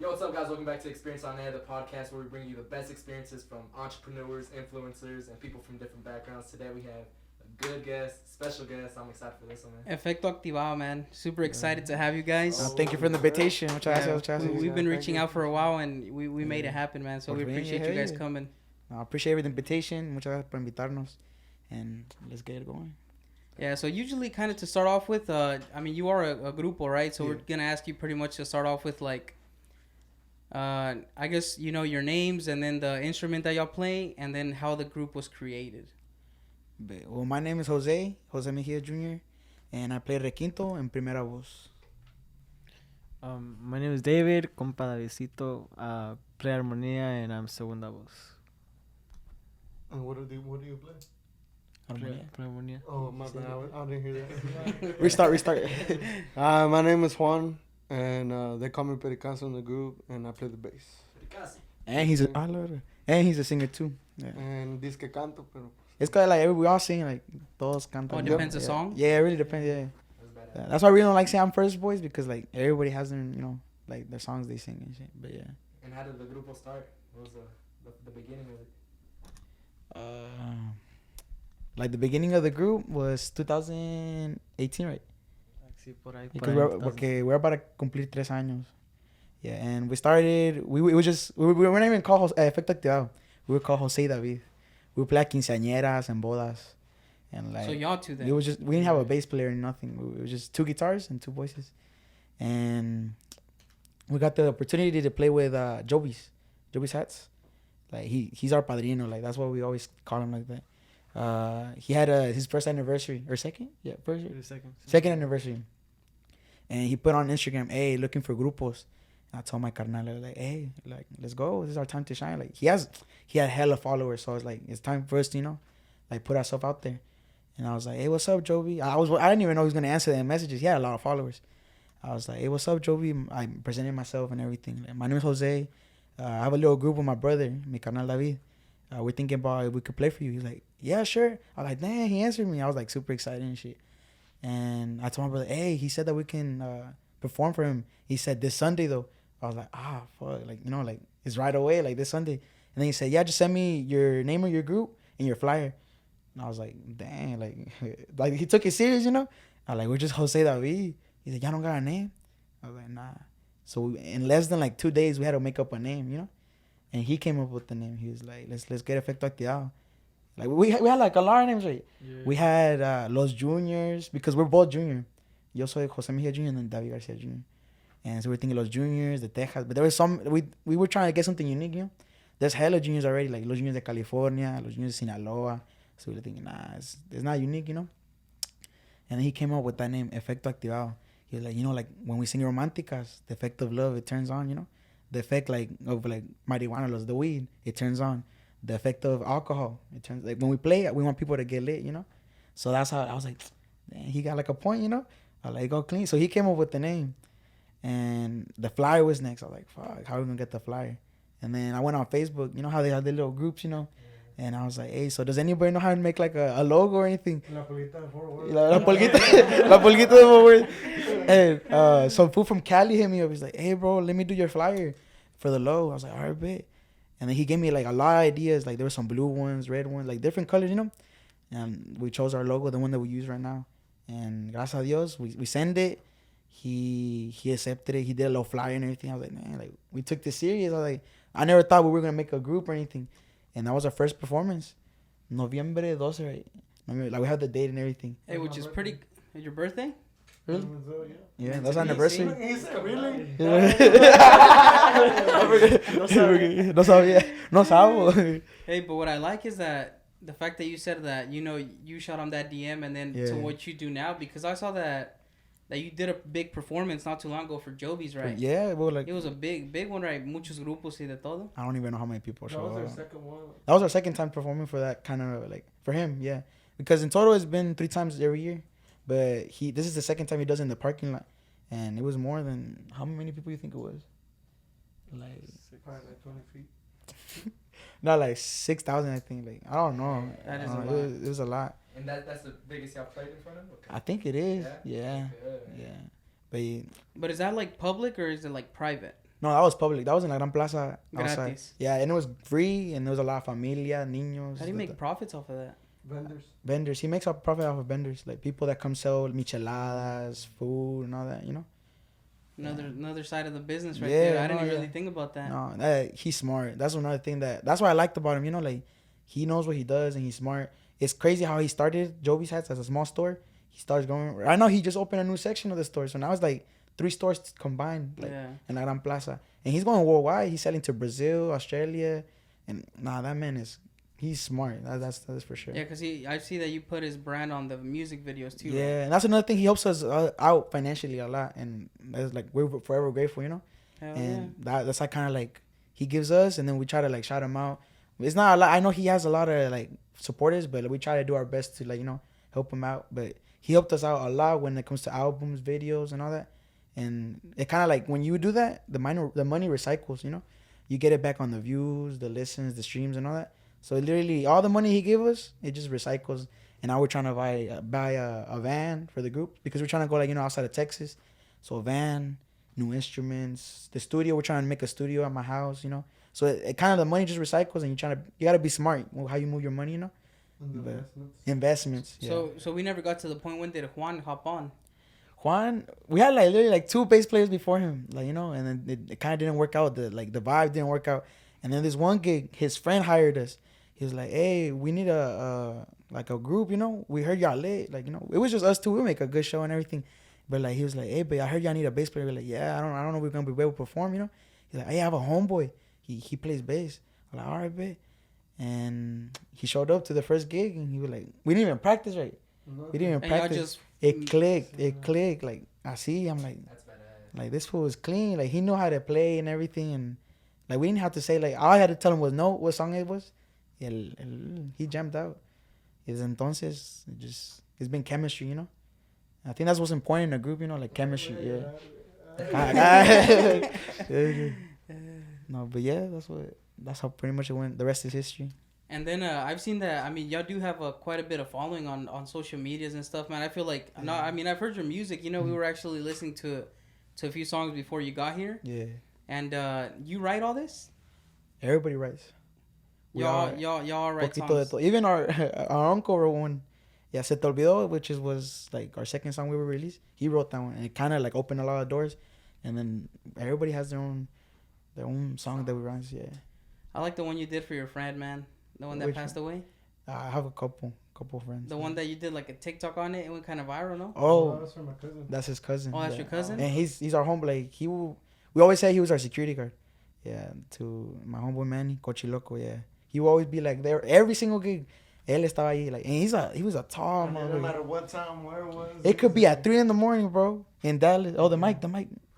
Yo, what's up, guys? Welcome back to Experience on Air, the podcast where we bring you the best experiences from entrepreneurs, influencers, and people from different backgrounds. Today we have a good guest, special guest. I'm excited for this one, man. Efecto Activado, man. Super excited to have you guys. Thank you for the invitation. Muchas gracias. We've been reaching out for a while, and we made it happen, man. So we appreciate you guys coming. I appreciate the invitation. Muchas gracias por invitarnos. And let's get it going. Yeah, so usually kind of to start off with, I mean, you are a grupo, right? So Yeah. we're going to ask you pretty much to start off with, like, I guess, you know, your names and then the instrument that y'all play and then how the group was created. Well, my name is Jose Mejia Jr., and I play requinto en primera voz. My name is David, compa Davidcito, play armonía, and I'm segunda voz. And what do you play? Armonía. Play armonía. Oh, my bad. I didn't hear that. Restart. My name is Juan, and they call me Pericazo in the group, and I play the bass. And he's a singer too. Yeah. And disque canto, pero... It's kind of like we all sing, like todos cantan. Oh, it depends the song? Yeah, it really depends. Yeah. That's why we don't like saying I'm first voice, because like everybody has their, you know, like their songs they sing and shit. But yeah. And how did the grupo start? What was the beginning of it? Like the beginning of the group was 2018, right? Sí, por ahí, Because we're about to cumplir 3 años. Yeah, and we started. We were not even called Efecto Activado. We were called Jose David. We would play at quinceañeras and bodas, and like. So y'all two then? It was just, we didn't have a bass player or nothing. It was just 2 guitars and 2 voices, and we got the opportunity to play with Joby's hats. Like he's our padrino. Like that's why we always call him like that. He had his first anniversary or second, second anniversary, and he put on Instagram, "Hey, looking for grupos." And I told my carnal, like, "Hey, like let's go. This is our time to shine." Like he had hella followers, so it's like it's time for us to, you know, like put ourselves out there. And I was like, "Hey, what's up, Joby?" I didn't even know he was gonna answer the messages. He had a lot of followers. I was like, "Hey, what's up, Joby?" I presented myself and everything. Like, my name is Jose. I have a little group with my brother, mi carnal David. We're thinking about if we could play for you. He's like, "Yeah, sure." I was like, "Dang," he answered me. I was like super excited and shit. And I told my brother, "Hey, he said that we can perform for him." He said this Sunday though. I was like, fuck, like, you know, like it's right away, like this Sunday. And then he said, "Yeah, just send me your name of your group and your flyer." And I was like, "Dang," like he took it serious, you know. I was like, "We're just Jose David." He's like, "Y'all don't got a name?" I was like, "Nah." So in less than like 2 days, we had to make up a name, you know. And he came up with the name. He was like, let's get Efecto Activado. Like we had like a lot of names, right? Yeah. We had Los Juniors, because we're both junior. Yo soy Jose Mejia Jr. and then David Garcia Jr. And so we're thinking Los Juniors, the Texas. But there was some, we were trying to get something unique, you know. There's hella juniors already, like Los Juniors de California, Los Juniors de Sinaloa. So we were thinking, nah, it's not unique, you know. And then he came up with that name, Efecto Activado. He was like, you know, like when we sing romanticas, the effect of love, it turns on, you know. The effect like of like marijuana, the weed, it turns on. The effect of alcohol, it turns, like when we play, we want people to get lit, you know. So that's how I was like, damn, he got like a point, you know. I like go clean. So he came up with the name, and the flyer was next. I was like, fuck, how are we gonna get the flyer? And then I went on Facebook, you know how they have the little groups, you know. And I was like, hey, so does anybody know how to make like a logo or anything? La pulguita forward. La pulguita de forward. And some fool from Cali hit me up. He's like, hey, bro, let me do your flyer for the logo. I was like, all right, bet. And then he gave me like a lot of ideas. Like there were some blue ones, red ones, like different colors, you know. And we chose our logo, the one that we use right now. And gracias a Dios, we sent it. He accepted it. He did a little flyer and everything. I was like, man, like we took this serious. I was like, I never thought we were gonna make a group or anything. And that was our first performance, Noviembre 12, right? Like we had the date and everything. Hey, which is pretty. Is your birthday? Really? Yeah, that's our anniversary. Really? No sabo. Hey, but what I like is that the fact that you said that, you know, you shot on that DM and then to what you do now, because I saw that you did a big performance not too long ago for Joby's, right? Yeah, well, like it was a big one, right? Muchos grupos y de todo. I don't even know how many people showed up. That was our second one. That was our second time performing for that kind of like for him, yeah. Because in total it's been 3 times every year, but this is the second time he does it in the parking lot, and it was more than how many people you think it was? Like probably like 20 feet. Not like 6,000, I think. Like I don't know. That is a lot. It was a lot. And that's the biggest y'all played in front of? Okay. I think it is. Yeah. But is that like public or is it like private? No, that was public. That was in La Gran Plaza outside. Gratis. Yeah, and it was free, and there was a lot of familia, niños. How do you make profits off of that? Vendors. He makes a profit off of vendors, like people that come sell micheladas, food, and all that, you know? Another side of the business right there. I didn't really think about that. No, he's smart. That's another thing that's what I liked about him, you know? Like, he knows what he does, and he's smart. It's crazy how he started Joby's Hats as a small store. He starts going... I know he just opened a new section of the store, so now it's like 3 stores combined, like, in La Gran Plaza. And he's going worldwide. He's selling to Brazil, Australia, and that man he's smart. That's for sure. Yeah, because I see that you put his brand on the music videos too. Yeah, right? and that's another thing. He helps us out financially a lot, and that's like we're forever grateful, you know. Hell and that's like kind of like he gives us, and then we try to like shout him out. It's not a lot. I know he has a lot of like supporters, but we try to do our best to like help him out. But he helped us out a lot when it comes to albums, videos, and all that. And it kind of like when you do that, the money recycles. You know, you get it back on the views, the listens, the streams, and all that. So literally, all the money he gave us, it just recycles. And now we're trying to buy a van for the group because we're trying to go like outside of Texas. So a van, new instruments, the studio. We're trying to make a studio at my house. You know. So it kind of the money just recycles, and you gotta be smart how you move your money, you know. Investments. Yeah. So we never got to the point when did Juan hop on? Juan, we had like literally like 2 bass players before him, like and then it kind of didn't work out. The vibe didn't work out, and then this one gig, his friend hired us. He was like, "Hey, we need a group, you know. We heard y'all lit, like it was just us 2. We make a good show and everything, but like he was like, "Hey, but I heard y'all need a bass player." We're like, "Yeah, I don't know if we're gonna be able to perform, you know." He's like, "Hey, I have a homeboy. He plays bass." I'm like, "All right, babe." And he showed up to the first gig, and he was like, "We didn't even practice right. We didn't even practice. It clicked. Like I see. I'm like, that's badass. Like this fool was clean. Like he knew how to play and everything, and like we didn't have to say like all I had to tell him was what song it was. He jammed out. Desde entonces, it's been chemistry, you know. I think that's what's important in a group, you know, like chemistry. Yeah. No, but yeah, that's how pretty much it went. The rest is history. And then I've seen that. I mean, y'all do have quite a bit of following on social medias and stuff, man. I feel like I've heard your music. You know, we were actually listening to a few songs before you got here. Yeah. And you write all this? Everybody writes. Y'all write songs. Even our uncle wrote one. Yeah, Se Te Olvidó, which was like our second song we were released. He wrote that one, and it kind of like opened a lot of doors. And then everybody has their own song that we write. Yeah. I like the one you did for your friend, man. The one that passed away. I have a couple friends. The one that you did like a TikTok on it went kind of viral, no? Oh, that's from my cousin. That's his cousin. Oh, that's your cousin. And he's our homeboy. Like we always say he was our security guard. Yeah, to my homeboy Manny, Cochiloco. Yeah, he will always be like there every single gig. Él estaba ahí, like, and he was a tall man. No matter what time, where it was. It could be at 3 a.m, bro, in Dallas. Oh, the mic.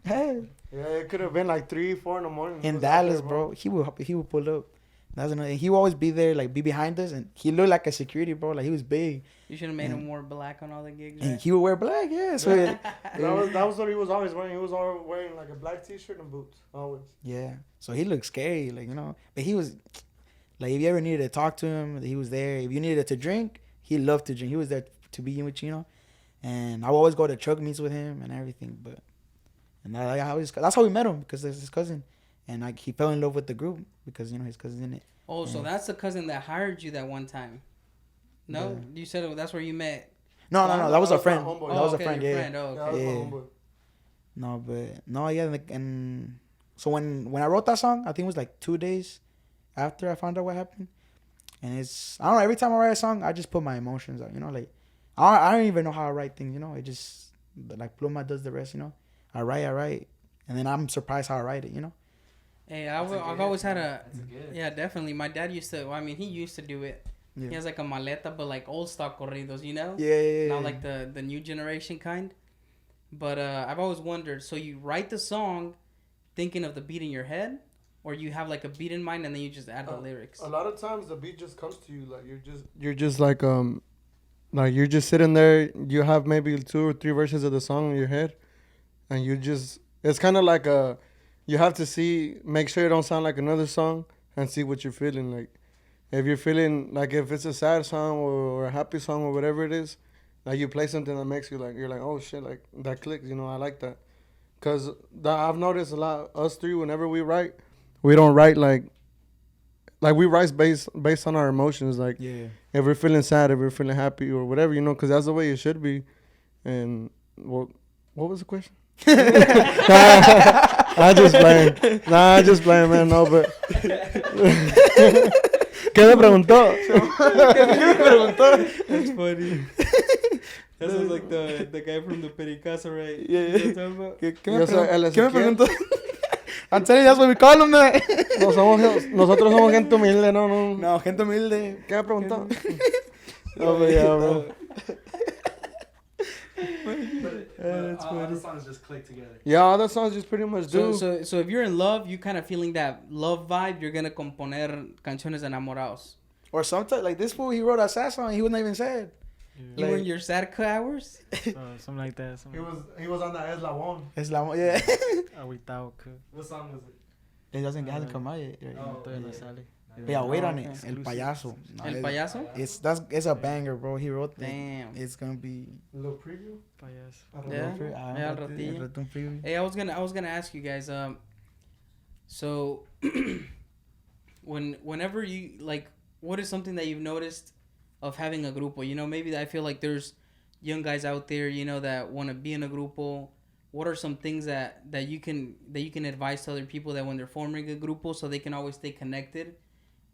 Hey. Yeah, it could have been like 3, 4 in the morning. In Dallas, bro. He would pull up. That's another. He would always be there, like be behind us, and he looked like a security, bro. Like he was big. You should have made him wear black on all the gigs. And he would wear black, yeah. So that was what he was always wearing. He was always wearing like a black T-shirt and boots, always. Yeah. So he looked scary, like But he was, like, if you ever needed to talk to him, he was there. If you needed to drink, he loved to drink. He was there to be with you, And I would always go to truck meets with him and everything. That's how we met him, because there's his cousin. And he fell in love with the group because, his cousin's in it. Oh, so that's the cousin that hired you that one time. No? Yeah. You said that's where you met. No. That was a friend. That was a friend, yeah. Friend. Oh, okay. Yeah. And so when I wrote that song, I think it was like 2 days after I found out what happened. And I don't know, every time I write a song, I just put my emotions out, Like, I don't even know how I write things, It just, like, Pluma does the rest, I write. And then I'm surprised how I write it, Hey, I've always had yeah, definitely. My dad used to, he used to do it. Yeah. He has like a maleta, but like old stock corridos, Yeah. Not like the new generation kind. But I've always wondered, so you write the song thinking of the beat in your head, or you have like a beat in mind and then you just add the lyrics? A lot of times the beat just comes to you, like you're just like you're just sitting there, you have maybe 2 or 3 verses of the song in your head, and it's kind of like you have to make sure it don't sound like another song and see what you're feeling. Like, if you're feeling like if it's a sad song or a happy song or whatever it is, like you play something that makes you like, you're like, oh shit, like that clicks, I like that. Because I've noticed a lot, us three, whenever we write, we don't write like we write based on our emotions. Like, if we're feeling sad, if we're feeling happy or whatever, you know, because that's the way it should be. And, well, what was the question? I just playing, man. No, but... ¿Qué me preguntó? That's funny. That sounds like the guy from the Pericazo, right? Yeah. You know what I'm ¿Qué me preguntó? I'm telling you, that's what we call him, man. Nosotros somos gente humilde, no. No, gente humilde. ¿Qué me preguntó? Oh, but yeah, bro. But all the songs just click together. Yeah, all the songs just pretty much do. So if you're in love, you kind of feeling that love vibe, you're gonna componer canciones enamorados. Or sometimes, like this fool, he wrote a sad song. He wasn't even sad. You were in your sad hours? Something like that. He was on the Eslabon. Yeah. Agüitao. What song was it? It hasn't come out yet. Oh, Todavía no sale. Yeah, wait on it. Exclusive. El Payaso. No, El Payaso? It's a banger, bro. He wrote that. Damn. It's gonna be. A little preview? Payaso. Yeah, al ratillo. Preview. Hey, I was gonna ask you guys. So whenever you like, what is something that you've noticed of having a grupo? You know, maybe I feel like there's young guys out there, you know, that want to be in a grupo. What are some things that you can advise to other people that when they're forming a grupo, so they can always stay connected?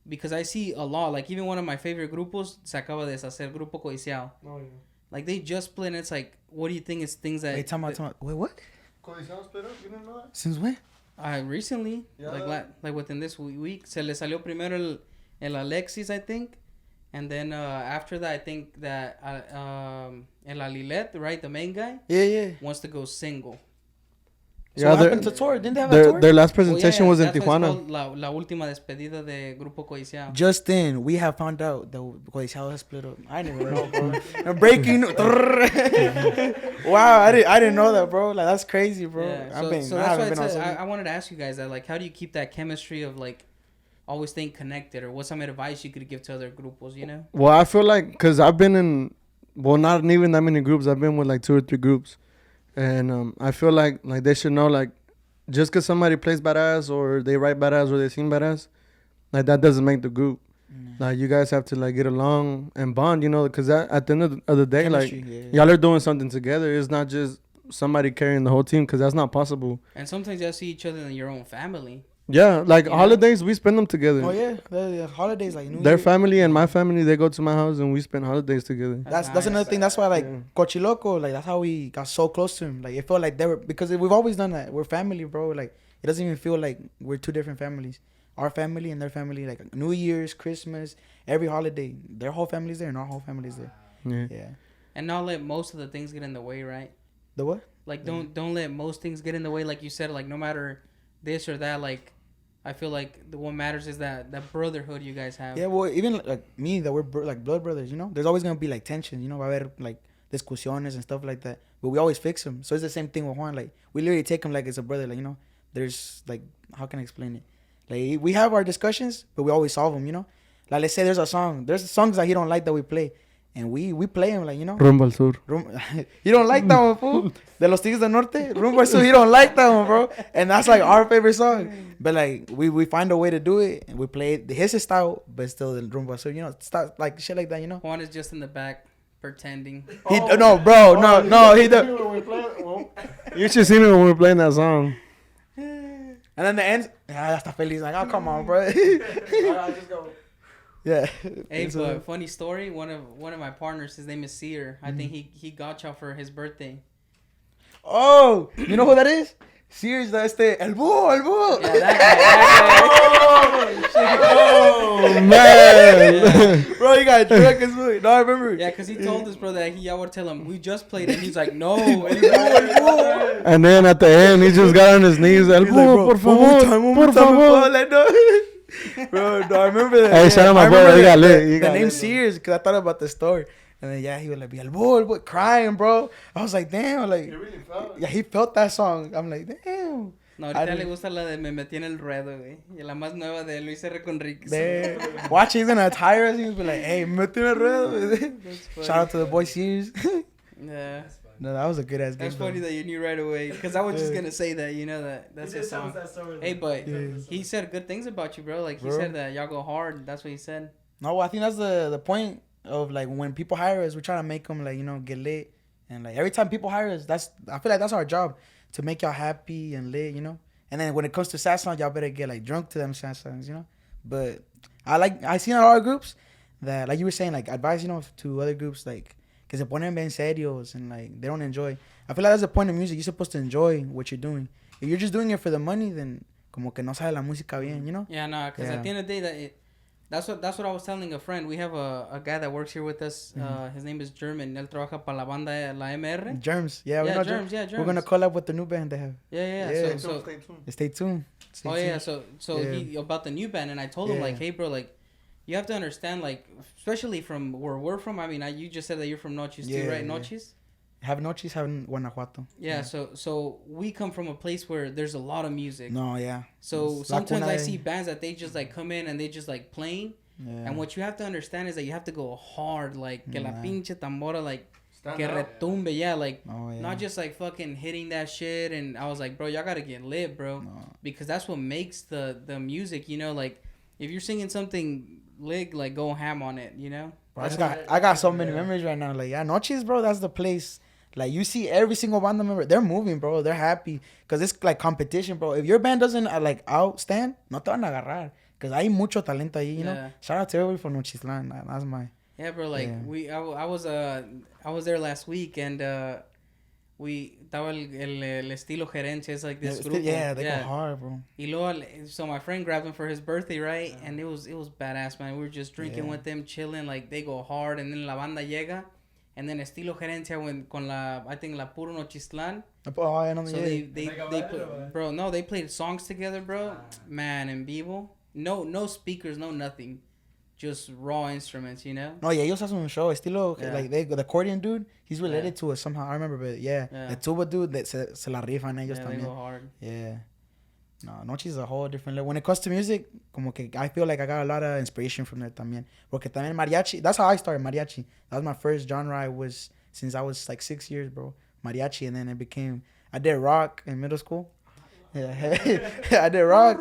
Because I see a lot, like even one of my favorite grupos se acaba de deshacer, Grupo Codiciado. Oh, yeah. Like they just split, and it's like, what do you think is things that... Wait, tell me. Wait, what? Codiciado split up? You didn't know that? Since when? Recently, Yeah. like within this week, se le salió primero el Alexis, I think, and then after that, I think that el Alilet, right, the main guy, wants to go single. So what happened to tour? Didn't they have a tour? Their last presentation was in that's why it's Tijuana. called La Última Despedida de Grupo Codiciado. Just then, we have found out that Codiciado has split up. I didn't even know, bro. Breaking. Wow, I didn't know that, bro. Like, that's crazy, bro. Yeah, so that's why I wanted to ask you guys that, like, how do you keep that chemistry of, like, always staying connected? Or what's some advice you could give to other grupos, you know? Well, I feel like, because I've been in, well, not even that many groups. I've been with, like, 2 or 3 groups. And I feel like they should know, like, just because somebody plays badass or they write badass or they sing badass, like, that doesn't make the group. Like, you guys have to, like, get along and bond, you know, because at the end of the day, chemistry, like, y'all are doing something together. It's not just somebody carrying the whole team, because that's not possible. And sometimes y'all see each other in your own family. Yeah, like, holidays, we spend them together. Oh, yeah. The holidays, like, New Their Year. family and my family, they go to my house and we spend holidays together. That's another thing. That's why, like, Cochiloco, like, that's how we got so close to him. Like, it felt like they were, because we've always done that. We're family, bro. Like, it doesn't even feel like we're 2 different families. Our family and their family, like, New Year's, Christmas, every holiday, their whole family's there and our whole family's there. Yeah. And not let most of the things get in the way, right? The what? Like, don't let most things get in the way. Like you said, like, no matter this or that, like, I feel like what matters is that brotherhood you guys have. Yeah, well, even like me, that we're like blood brothers, you know? There's always going to be like tension, you know? Va a haber like discusiones and stuff like that. But we always fix them. So it's the same thing with Juan. Like, we literally take him like it's a brother. Like, you know? There's like, how can I explain it? Like, we have our discussions, but we always solve them, you know? Like, let's say there's songs that he don't like that we play. And we play him, like, you know? Rumbo al Sur. You don't like that one, fool? De los Tigres del Norte? Rumbo al Sur, you don't like that one, bro. And that's, like, our favorite song. But, like, we find a way to do it. And we play it his style, but still the Rumbo al Sur. You know, stuff, like, shit like that, you know? Juan is just in the back pretending. No, bro. No, he don't. You should see me when we're playing that song. And then the end, hasta feliz. Like, oh, come on, bro. Just go. Yeah. Hey, but funny story. One of my partners, his name is Seer. I think he got y'all for his birthday. Oh, you know who that is? Sears, el búho. Yeah, that guy. Oh man, bro, you got drunk as well. No, I remember. Yeah, because he told us, bro, that y'all would tell him we just played, and he's like, no, el búho. And then at the end, he just got on his knees. El búho, por favor, por favor. Bro, no, I remember that. Hey, shout out my brother. He got lit. The name Sears, because I thought about the story. And then, he was like, el búho, crying, bro. I was like, damn. Like, he really felt it. Yeah, he felt that song. I'm like, damn. No, ahorita le gusta la de Me Metí en el Ruedo, güey. Y la más nueva de Luis R. Conríquez. Watch, he's gonna tire us. He's be like, hey, Me Metí en el Ruedo. Shout out to the boy Sears. Yeah. No, that was a good ass game. That's funny that you knew right away. Because I was just gonna say that. That's He his did tell song. us that story, Hey, though. but he said good things about you, bro. Like he said that y'all go hard. That's what he said. No, I think that's the point of like when people hire us, we're trying to make them like get lit, and like every time people hire us, I feel like that's our job to make y'all happy and lit, And then when it comes to sad songs, y'all better get like drunk to them sad songs, But I seen a lot of groups that like you were saying like advice, to other groups like que se ponen bien serios and like they don't enjoy. I feel like that's the point of music. You're supposed to enjoy what you're doing. If you're just doing it for the money, then como que no sabe la música bien, Yeah, no, because at the end of the day, that's what I was telling a friend. We have a guy that works here with us. His name is German. Él trabaja para la banda La MR. Germs. Yeah, we know Germs. Yeah, Germs. We're gonna collab with the new band they have. Yeah. So stay tuned. He about the new band, and I told him like, hey, bro, like, you have to understand, like, especially from where we're from. I mean, you just said that you're from Noches too, right? Noches. Have Noches, have Guanajuato. Yeah. So we come from a place where there's a lot of music. No, yeah. So sometimes I see bands that they just like come in and they just like playing. Yeah. And what you have to understand is that you have to go hard, like que la pinche tambora, like que retumbe, like not just like fucking hitting that shit. And I was like, bro, y'all gotta get lit, bro, because that's what makes the music, like if you're singing something lit, like go ham on it, Bro, I got so many memories right now. Like Noches, bro, that's the place. Like, you see every single band member, they're moving, bro. They're happy. Because it's, like, competition, bro. If your band doesn't, like, outstand, no te van a agarrar. Because hay mucho talento ahí, you know? Shout out to everybody from Nochislan. That's my... Yeah, bro, like, I was there last week, and estaba el estilo gerencia. It's like this group. Yeah, they go hard, bro. Y luego, so my friend grabbed him for his birthday, right? Yeah. And it was badass, man. We were just drinking with them, chilling. Like, they go hard, and then la banda llega. And then estilo gerencia con I think la puro Nochislan. Oh, I know. So they played, bro. No, they played songs together, bro. Man, en vivo. No speakers, no nothing. Just raw instruments, No, yeah, ellos hacen un show. Estilo, like, the accordion dude, he's related to us somehow. I remember, but the tuba dude, that se la rifan ellos también. They go hard. Yeah. No, Noche is a whole different level. When it comes to music, como que I feel like I got a lot of inspiration from there también. Porque también mariachi, that's how I started, mariachi. That was my first genre since I was like 6 years, bro. Mariachi, and then I did rock in middle school. Yeah, I did rock.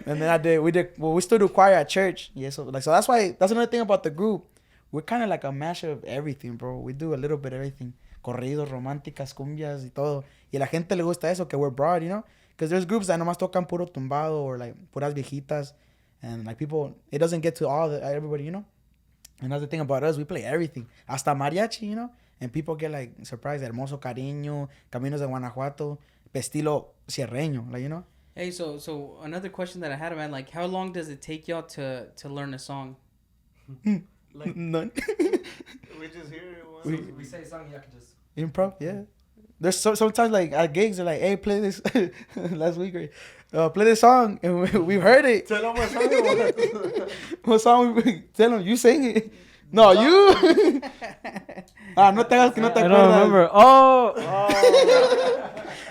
And then we still do choir at church. Yeah, so that's another thing about the group. We're kind of like a mashup of everything, bro. We do a little bit of everything. Corridos, románticas, cumbias y todo. Y a la gente le gusta eso, que we're broad, Because there's groups that nomás tocan puro tumbado or like puras viejitas. And like people, it doesn't get to everybody, And that's the thing about us. We play everything. Hasta mariachi, And people get like surprised. Hermoso Cariño, Caminos de Guanajuato, estilo sierreño, like, Hey, so another question that I had, man, like, how long does it take y'all to learn a song? Like, none. We just hear it once. We say a song, y'all can just... Improv, yeah. There's sometimes, like, at gigs, they're like, hey, play this. Last week, play this song. And we've heard it. Tell them what song it was. What song? Tell them, you sing it. No, you. No te hagas que no te acuerdas. I don't remember. Oh.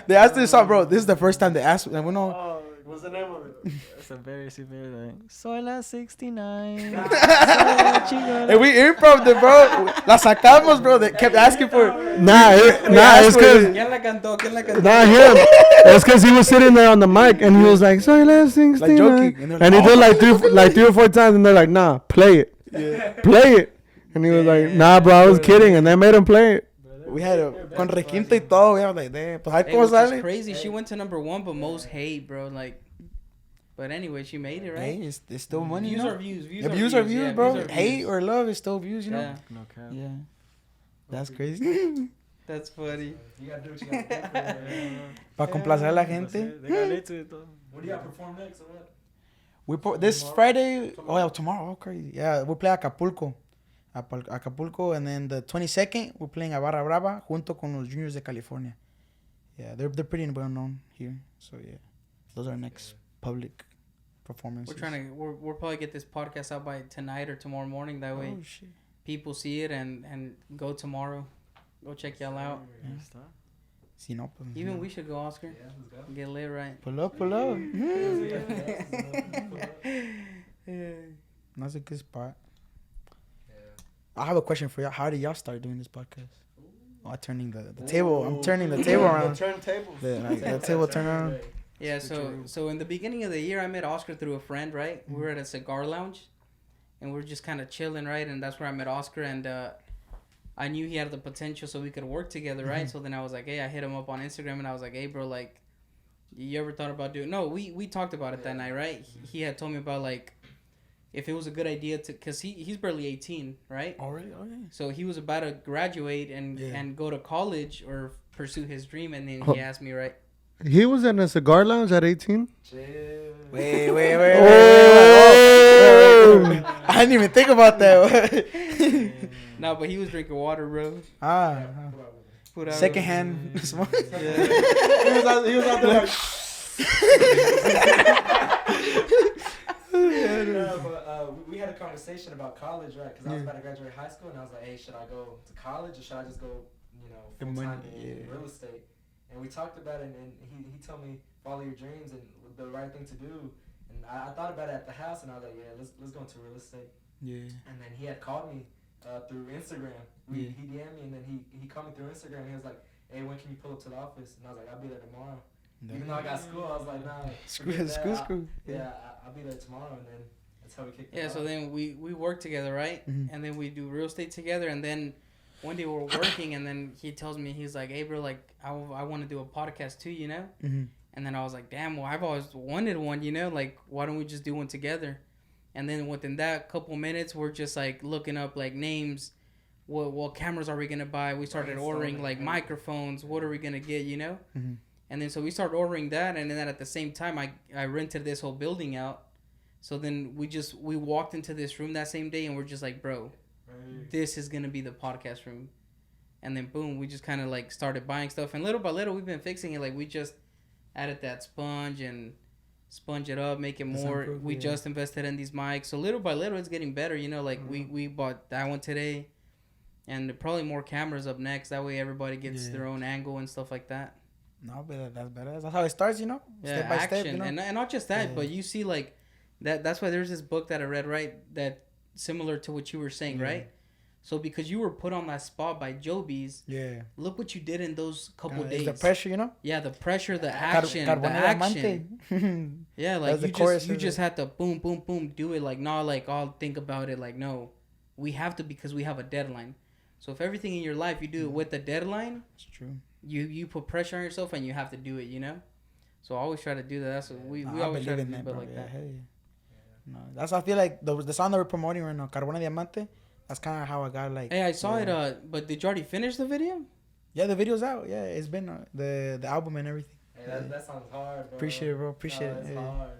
They asked this song, bro. This is the first time they asked. And we know. Oh, what's the name of it? It's a very similar like, Soy la 69. And we improv it, bro. La sacamos, bro. They kept asking for it. Nah, it's because... ¿Quién la cantó? Nah, him. It's because he was sitting there on the mic and he was like, Soy la 69. Like joking. And he did like three or four times and they're like, nah, play it. Yeah. Play it. And he was like, nah, bro, I was kidding. And they made him play it. We had con requinto y todo. We had like, damn. Pues, hey, which is crazy. She went to #1, but most hate, bro. Like, but anyway, she made it, right? Hey, it's still money. Views are views. Views are views, yeah, bro. Views are hate views. or love is still views, Yeah. No cap. Yeah. That's crazy. That's funny. You gotta do what you gotta do. Para complacer a la gente. When do y'all perform next or what? This Friday. Tomorrow. Oh, crazy. Yeah, we play Acapulco. Acapulco, and then the 22nd we're playing a Barra Brava junto con los Juniors de California. Yeah, they're pretty well known here. So yeah, those are our next public performances. We'll probably get this podcast out by tonight or tomorrow morning. That way, people see it and go tomorrow. Go check y'all out. Yeah. Si no, pues, even we should go, Oscar. Yeah, let's go. Get lit right. Pull up. That's a good spot. I have a question for y'all. How did y'all start doing this podcast? Oh, I'm turning the table. I'm turning the table around. The turntable. The table turn around. Yeah, so in the beginning of the year, I met Oscar through a friend, right? We were at a cigar lounge, and we were just kind of chilling, right? And that's where I met Oscar, and I knew he had the potential so we could work together, right? So then I was like, hey, I hit him up on Instagram, and I was like, hey, bro, like, you ever thought about doing... No, we talked about it that night, right? He had told me about, like, if it was a good idea to... Because he's barely 18, right? Already? Okay. So he was about to graduate and go to college or pursue his dream, and then he asked me, right? He was in a cigar lounge at 18? Wait. I didn't even think about that. No, but he was drinking water, bro. Secondhand. He was out there like... We had a conversation about college, right? Because I was about to graduate high school, and I was like, hey, should I go to college or should I just go, full-time in real estate? And we talked about it, and he told me, follow your dreams and the right thing to do. And I thought about it at the house, and I was like, yeah, let's go into real estate. Yeah. And then he had called me through Instagram. He DM'd me, and then he called me through Instagram. He was like, hey, when can you pull up to the office? And I was like, I'll be there tomorrow. Even though I got school, I was like, nah. School. Yeah, I'll be there tomorrow, and then that's how we kicked it off. Yeah, so then we work together, right? Mm-hmm. And then we do real estate together, and then one day we're working, and then he tells me, he's like, hey, bro, like, I want to do a podcast too, Mm-hmm. And then I was like, damn, well, I've always wanted one, like, why don't we just do one together? And then within that couple minutes, we're just, like, looking up, like, names. What cameras are we going to buy? We started ordering, like, microphones. What are we going to get, Mm-hmm. And then so we started ordering that, and then at the same time, I rented this whole building out. So then we walked into this room that same day, and we're just like, bro, this is going to be the podcast room. And then, boom, we just kind of, like, started buying stuff. And little by little, we've been fixing it. Like, we just added that sponge and sponge it up, make it more. We just invested in these mics. So little by little, it's getting better, Like, we bought that one today. And probably more cameras up next. That way, everybody gets their own angle and stuff like that. No, but that's better. That's how it starts, Step by action. step, And not just that, but you see, like, that's why there's this book that I read, right? That similar to what you were saying, right? So because you were put on that spot by Joby's, look what you did in those couple days. The pressure, Yeah, the pressure, the action, the action. Yeah, like you just had to boom, boom, boom, do it. Like, not like, I'll think about it. Like, no, we have to because we have a deadline. So if everything in your life you do it with a deadline, it's true. You put pressure on yourself and you have to do it. So I always try to do that. That's what we always try to do it like that. No, that's I feel like the song that we're promoting right now, Carbona Diamante. That's kind of how I got like. Hey, I saw it. But did you already finish the video? Yeah, the video's out. Yeah, it's been the album and everything. Hey, that sounds hard, bro. Appreciate it, bro. Appreciate it. It's hard.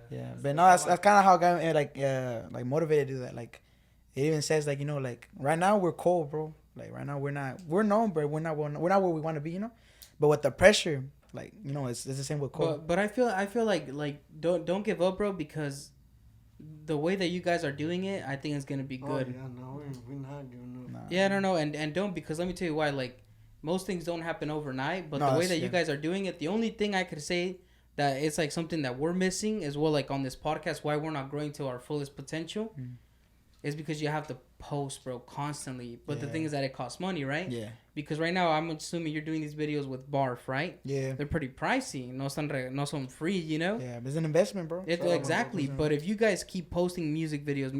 Yeah, but no, that's kind of how I got like motivated to do that. Like, it even says like like right now we're cold, bro. Like right now we're known, but we're not where we want to be, But with the pressure, like it's the same with Cole. But I feel like don't give up, bro, because the way that you guys are doing it, I think it's gonna be good. Oh, yeah, no, we're not giving up. Nah. Yeah, I don't know, and don't, because let me tell you why. Like, most things don't happen overnight, but the way that you guys are doing it, the only thing I could say that it's like something that we're missing as well, like on this podcast, why we're not growing to our fullest potential. Is because you have to post, bro, constantly. But the thing is that it costs money, right? Yeah. Because right now, I'm assuming you're doing these videos with Barf, right? Yeah. They're pretty pricey. No son free, Yeah, but it's an investment, bro. Exactly. But if you guys keep posting music videos,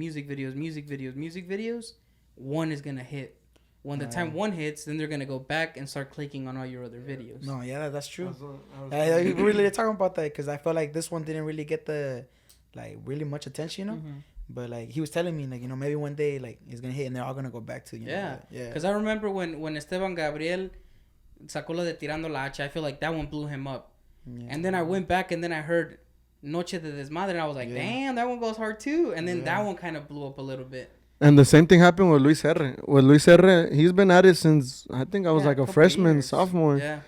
one is going to hit. When the time one hits, then they're going to go back and start clicking on all your other videos. No, yeah, that's true. We really talking about that because I felt like this one didn't really get the, like, really much attention, Mm-hmm. But like he was telling me, like maybe one day like it's gonna hit and they're all gonna go back to yeah. Because I remember when Esteban Gabriel sacó lo de Tirando la Hacha, I feel like that one blew him up. Yeah. And then I went back and then I heard Noche de Desmadre and I was like, damn, that one goes hard too. And then that one kind of blew up a little bit. And the same thing happened with Luis R. With Luis R, he's been at it since I think I was like a freshman, sophomore. Yeah.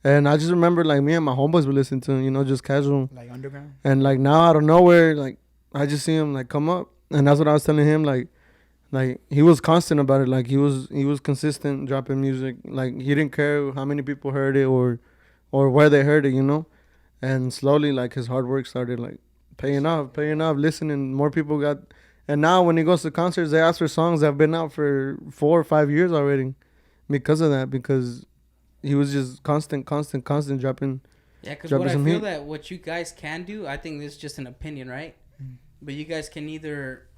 And I just remember like me and my homeboys would listen to him, just casual. Like underground. And like now out of nowhere, like I just see him like come up, and that's what I was telling him. Like he was constant about it. Like he was consistent dropping music. Like he didn't care how many people heard it or where they heard it, And slowly, like his hard work started like paying off. Listening, more people got, And now when he goes to concerts, they ask for songs that have been out for 4 or 5 years already, because of that. Because he was just constant dropping. Yeah, because what I feel that what you guys can do, I think this is just an opinion, right? But you guys can either,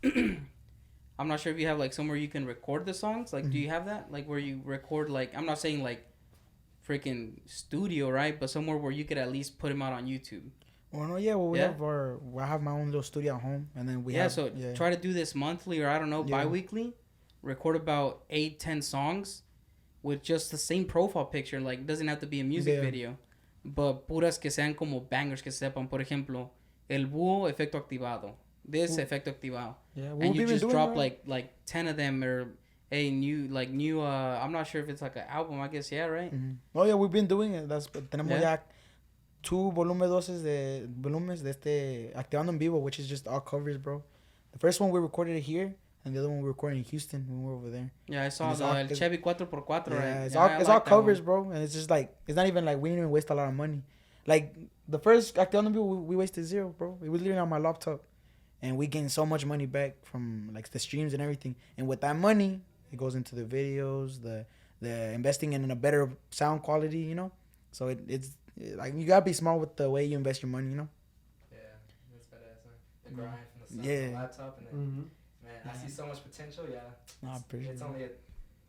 I'm not sure if you have like somewhere you can record the songs. Like, do you have that? Like where you record, like, I'm not saying like freaking studio, right? But somewhere where you could at least put them out on YouTube. Well, no, yeah. Well, I have my own little studio at home, and then try to do this monthly or I don't know, bi-weekly. Record about 8-10 songs with just the same profile picture. Like, it doesn't have to be a music video, but puras que sean como bangers que sepan. Por ejemplo, El Búho, Efecto Activado. This Efecto Activado. Yeah, and you just drop like 10 of them or a new I'm not sure if it's like an album, I guess, yeah, right? Oh yeah, we've been doing it. Tenemos ya 2 volúmenes de este Activando en Vivo, which is just all covers, bro. The first one we recorded it here, and the other one we recorded in Houston when we were over there. Yeah, I saw El Chevy 4x4, right? It's all covers, bro, and it's just like, it's not even like we didn't even waste a lot of money. Like the first Activando en Vivo, we wasted zero, bro. It was literally on my laptop, and we gained so much money back from like the streams and everything. And with that money, it goes into the videos, the investing in a better sound quality, you know. So it's like, you gotta be smart with the way you invest your money, you know. Yeah, that's badass, man. The grind from the laptop, and then man, I see so much potential. Yeah, it's only a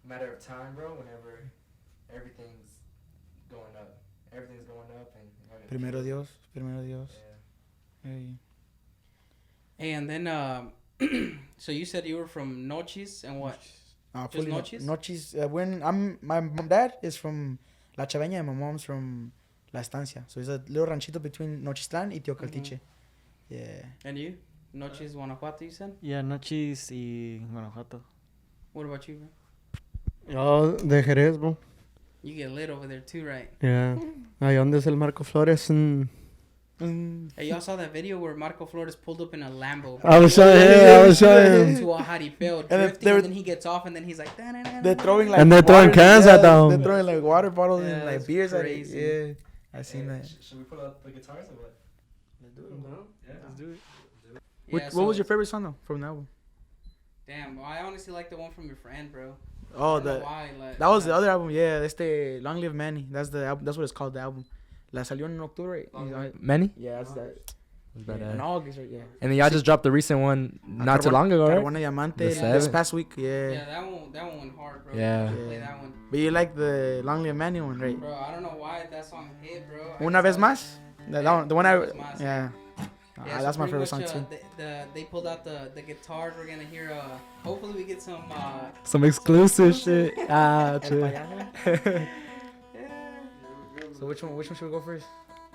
matter of time, bro. Whenever everything's going up, and Primero Dios. Yeah. Hey, and then so you said you were from Noches and what? Just Noches? Noches. My dad is from La Chaveña and my mom's from La Estancia. So it's a little ranchito between Nochistlán y Teocaltiche. Yeah. And you? Noches, Guanajuato, you said? Yeah, Noches y Guanajuato. What about you, bro? Oh, de Jerez, bro. You get lit over there too, right? Yeah. Ahí donde es el Marco Flores. Hey, y'all saw that video where Marco Flores pulled up in a Lambo. I was showing him. To a jaripeo drifting, and then he gets off, and then he's like, they're throwing like, and they're throwing cans at them. They're throwing like water bottles and like beers crazy. at it. Yeah, I seen that. Should we pull out the guitars or what? Let's do it. No? Yeah, let's do it. Yeah, what was your favorite song though from the album? Damn, well, I honestly like the one from your friend, bro. Oh, that was the other album. Yeah, that's the Long Live Manny. That's the album. That's what it's called, the album. La salió en octubre. Manny? Yeah, that's that. In August, right? Yeah. And then y'all just dropped the recent one not too long ago, right? Carbona Diamante this past week. Yeah. Yeah, that one went hard, bro. Yeah. Play that one. But you like the Long Live Manny one, right? Bro, I don't know why that song hit, bro. Una vez más? The one I... Yeah. Yeah, that's my favorite song too. They pulled out the guitars. We're gonna hear. Hopefully we get some exclusive shit. True. So which one should we go first?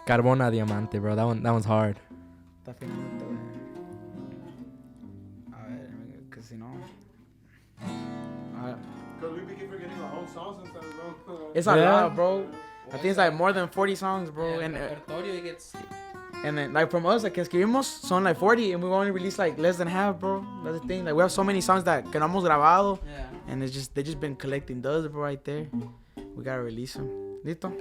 Carbona Diamante, bro. That one's hard. Because you know. Because we begin forgetting our own songs and stuff, bro. It's a lot, bro. I think it's like more than 40 songs, bro. Yeah, and then like from us, like que escribimos son like 40, and we only released like less than half, bro. That's the thing. Like we have so many songs that que no hemos grabado, and they just been collecting dust, bro, right there. We gotta release them. Listo.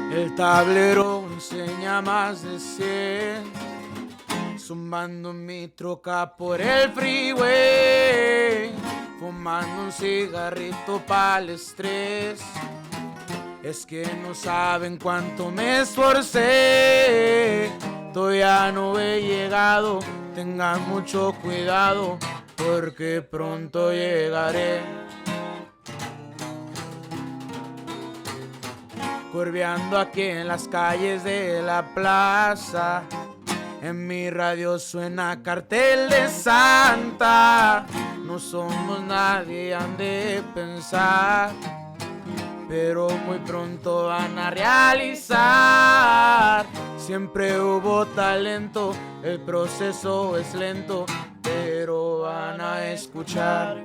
El tablero enseña más de 100, zumbando mi troca por el freeway, fumando un cigarrito para el estrés. Es que no saben cuánto me esforcé, todavía no he llegado, tengan mucho cuidado, porque pronto llegaré. Curveando aquí en las calles de la plaza, en mi radio suena cartel de Santa. No no somos nadie, han de pensar, pero muy pronto van a realizar. Siempre hubo talento, el proceso es lento, pero van a escuchar.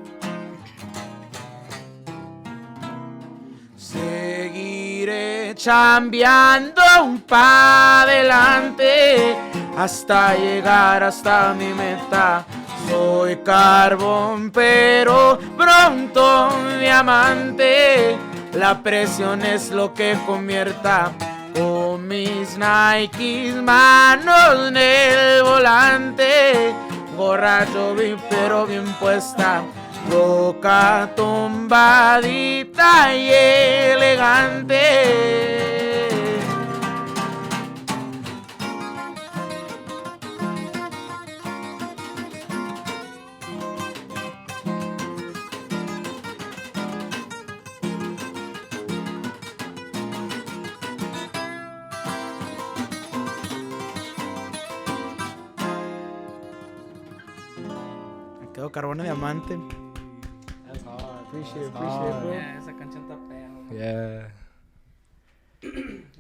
Seguiré chambeando pa' adelante hasta llegar hasta mi meta. Soy carbón, pero pronto diamante. La presión es lo que convierta. Con mis Nikes, manos en el volante. Borracho, pero bien puesta. Boca tumbadita y elegante. Me quedo carbón de diamante. That's hard. Appreciate it, bro. Yeah, esa canción está fea. Yeah.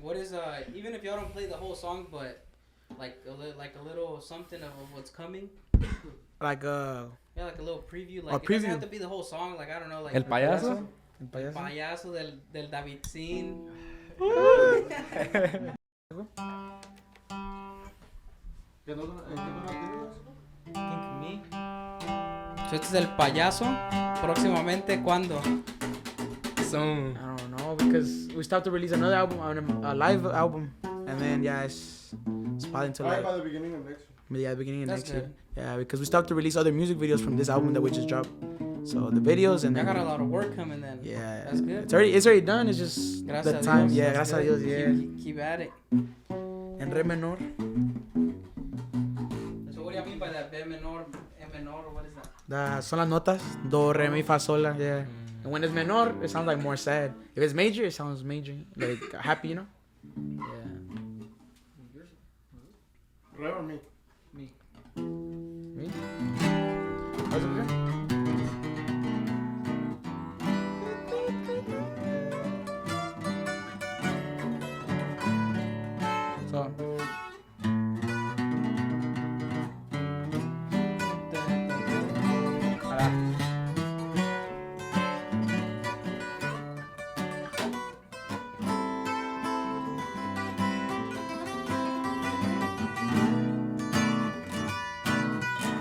What is even if y'all don't play the whole song, but like a little something of what's coming? Like Yeah, like a little preview. Like A it doesn't preview. have to be the whole song. Like I don't know, like El payaso? El payaso. payaso del David Sin. So este es el payaso. Próximamente, ¿cuándo? Soon. I don't know, because we start to release another album, a live album, and then it's probably until like By the beginning of next year. the beginning of That's next year. good. Yeah, because we start to release other music videos from this album that we just dropped. So the videos and I then got a lot of work coming then. yeah, That's good. It's already done. It's just Gracias the a time. Dios. Yeah, That's gracias a good. Dios. Yeah, Keep at it. en re menor. So what do you mean by that? B menor, E menor, or what is that? Son las notas. Do, re, mi, fa, sol. La, yeah. And when it's menor, it sounds like more sad. If it's major, it sounds major, like happy, you know. Yeah. Re or me? Me? How's it going? So.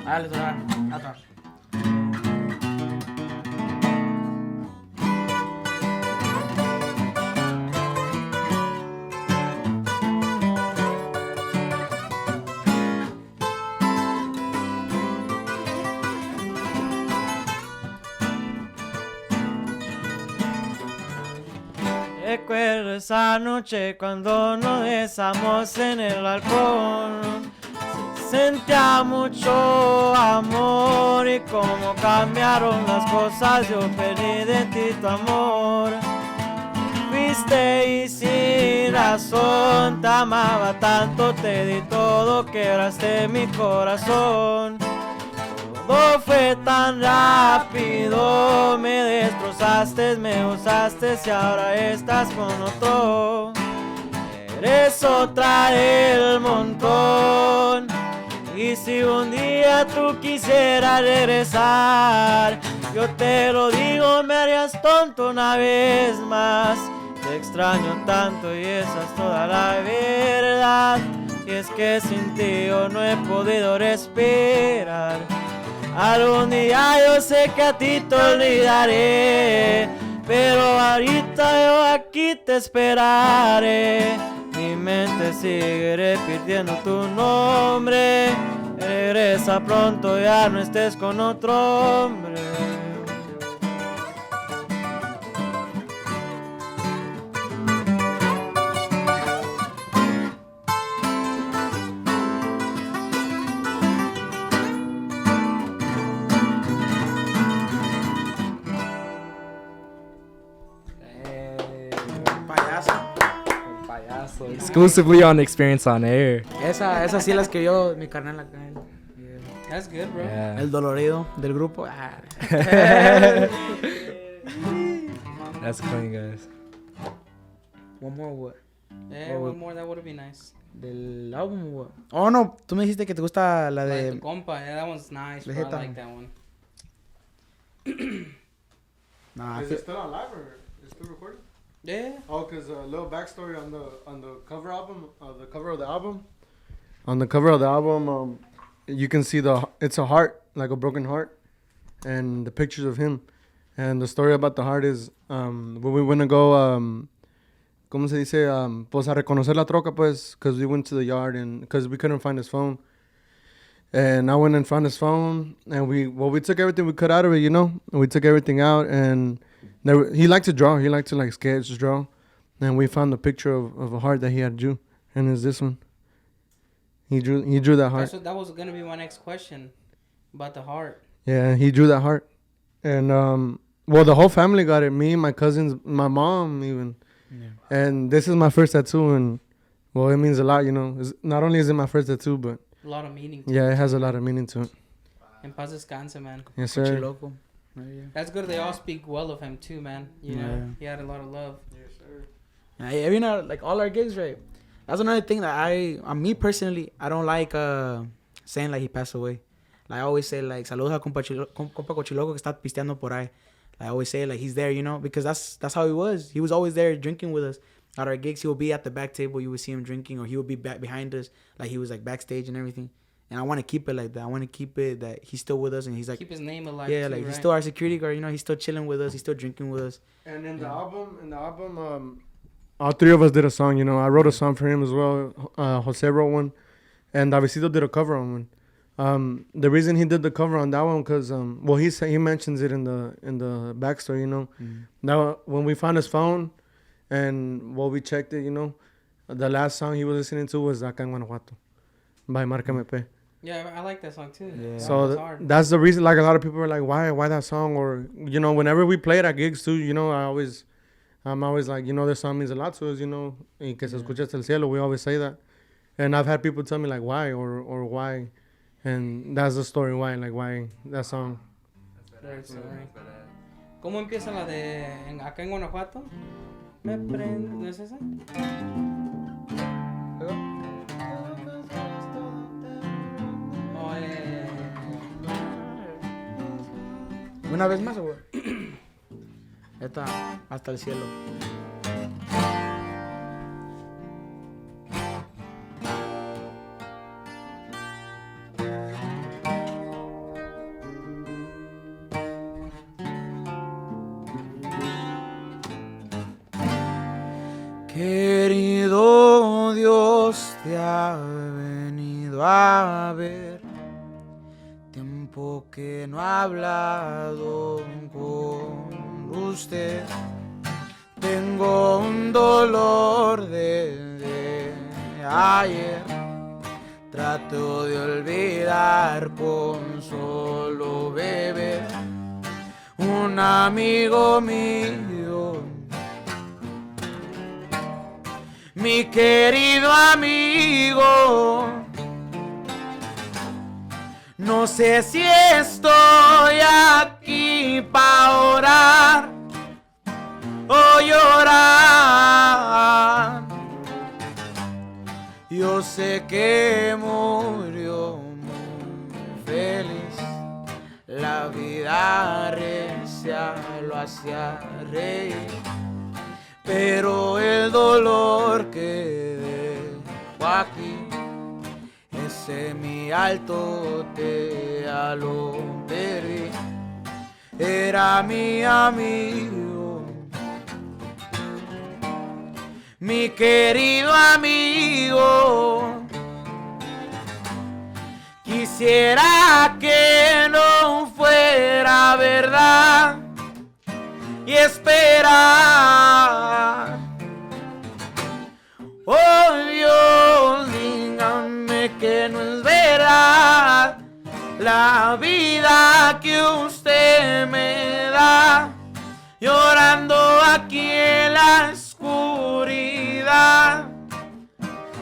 Dale, dale, atrás. Recuerdo esa noche cuando nos besamos en el balcón. Sentía mucho amor y cómo cambiaron las cosas. Yo perdí de ti tu amor. Fuiste y sin razón te amaba tanto, te di todo, quebraste mi corazón. Todo fue tan rápido, me destrozaste, me usaste y ahora estás con otro. Eres otra del montón. Y si un día tú quisieras regresar, yo te lo digo, me harías tonto una vez más. Te extraño tanto y esa es toda la verdad. Y es que sin ti yo no he podido respirar. Algún día yo sé que a ti te olvidaré, pero ahorita yo aquí te esperaré. Mi mente sigue repitiendo tu nombre. Regresa pronto, ya no estés con otro hombre. Exclusively on Experience on Air. Esa sí la escribió mi carnal acá. Yeah. That's good, bro. Yeah. El dolorido del grupo. That's clean, guys. One more what? Yeah, one more, that would be nice. Del álbum what? Oh no, tú me dijiste que te gusta la Like de the compa, yeah, that one's nice, bro. I like that one. Nah, Is it still on live or is it still recording? Yeah. Oh, cause a little backstory on the cover album, the cover of the album. On the cover of the album, you can see it's a heart, like a broken heart, and the pictures of him. And the story about the heart is when we went to go, ¿cómo se dice? Pues a reconocer la troca, pues, cause we went to the yard and cause we couldn't find his phone. And I went and found his phone, and we took everything we could out of it, you know. And we took everything out, and he liked to draw. He liked to like sketch, draw, and we found a picture of a heart that he had drew, and it's this one. He drew that heart. That was gonna be my next question about the heart. Yeah, he drew that heart, and well, the whole family got it. Me, my cousins, my mom, even. Yeah. And this is my first tattoo, and well, it means a lot, you know. Not only is it my first tattoo, but A lot of meaning. It has a lot of meaning to it. En paz descanse, man. Yes, sir. Loco. That's good. They all speak well of him too, man. You know, he had a lot of love. Yes, sir. Yeah, you know, like all our gigs, right? That's another thing that me personally, I don't like saying like he passed away. Like I always say like saludos a compa Cochiloco que está pisteando por ahí. Like, I always say like he's there, you know, because that's how he was. He was always there drinking with us. At our gigs, he would be at the back table. You would see him drinking, or he would be back behind us, like he was like backstage and everything. And I want to keep it like that. I want to keep it that he's still with us, and he's like keep his name alive. Yeah, too, like right? he's still our security guard. You know, he's still chilling with us. He's still drinking with us. And in the album, all three of us did a song. You know, I wrote a song for him as well. Jose wrote one, and Davidito did a cover on one. The reason he did the cover on that one, cause he mentions it in the backstory. You know, now when we found his phone. And we checked it, you know, the last song he was listening to was Acá en Guanajuato by Marca MP. Yeah, I like that song too. Yeah. So that's the reason, like a lot of people are like, why that song? Or, you know, whenever we play it at gigs too, you know, I'm always like, you know, this song means a lot to us, you know, y que se escucha hasta el cielo, we always say that. And I've had people tell me like, why or why. And that's the story why that song. ¿Cómo empieza la de Acá en Guanajuato? Me prende, ¿no es esa? Oh, Una vez más, güey. Esta, hasta el cielo. Querido Dios, te ha venido a ver. Tiempo que no he hablado con usted. Tengo un dolor desde ayer. Trato de olvidar con solo beber. Un amigo mío, mi querido amigo, no sé si estoy aquí para orar o llorar. Yo sé que murió muy feliz, la vida recia lo hacía reír. Pero el dolor que dejo aquí, ese mi alto te lo perdí. Era mi amigo, mi querido amigo. Quisiera que no fuera verdad y esperar. Oh Dios, dígame que no es verdad la vida que usted me da, llorando aquí en la oscuridad,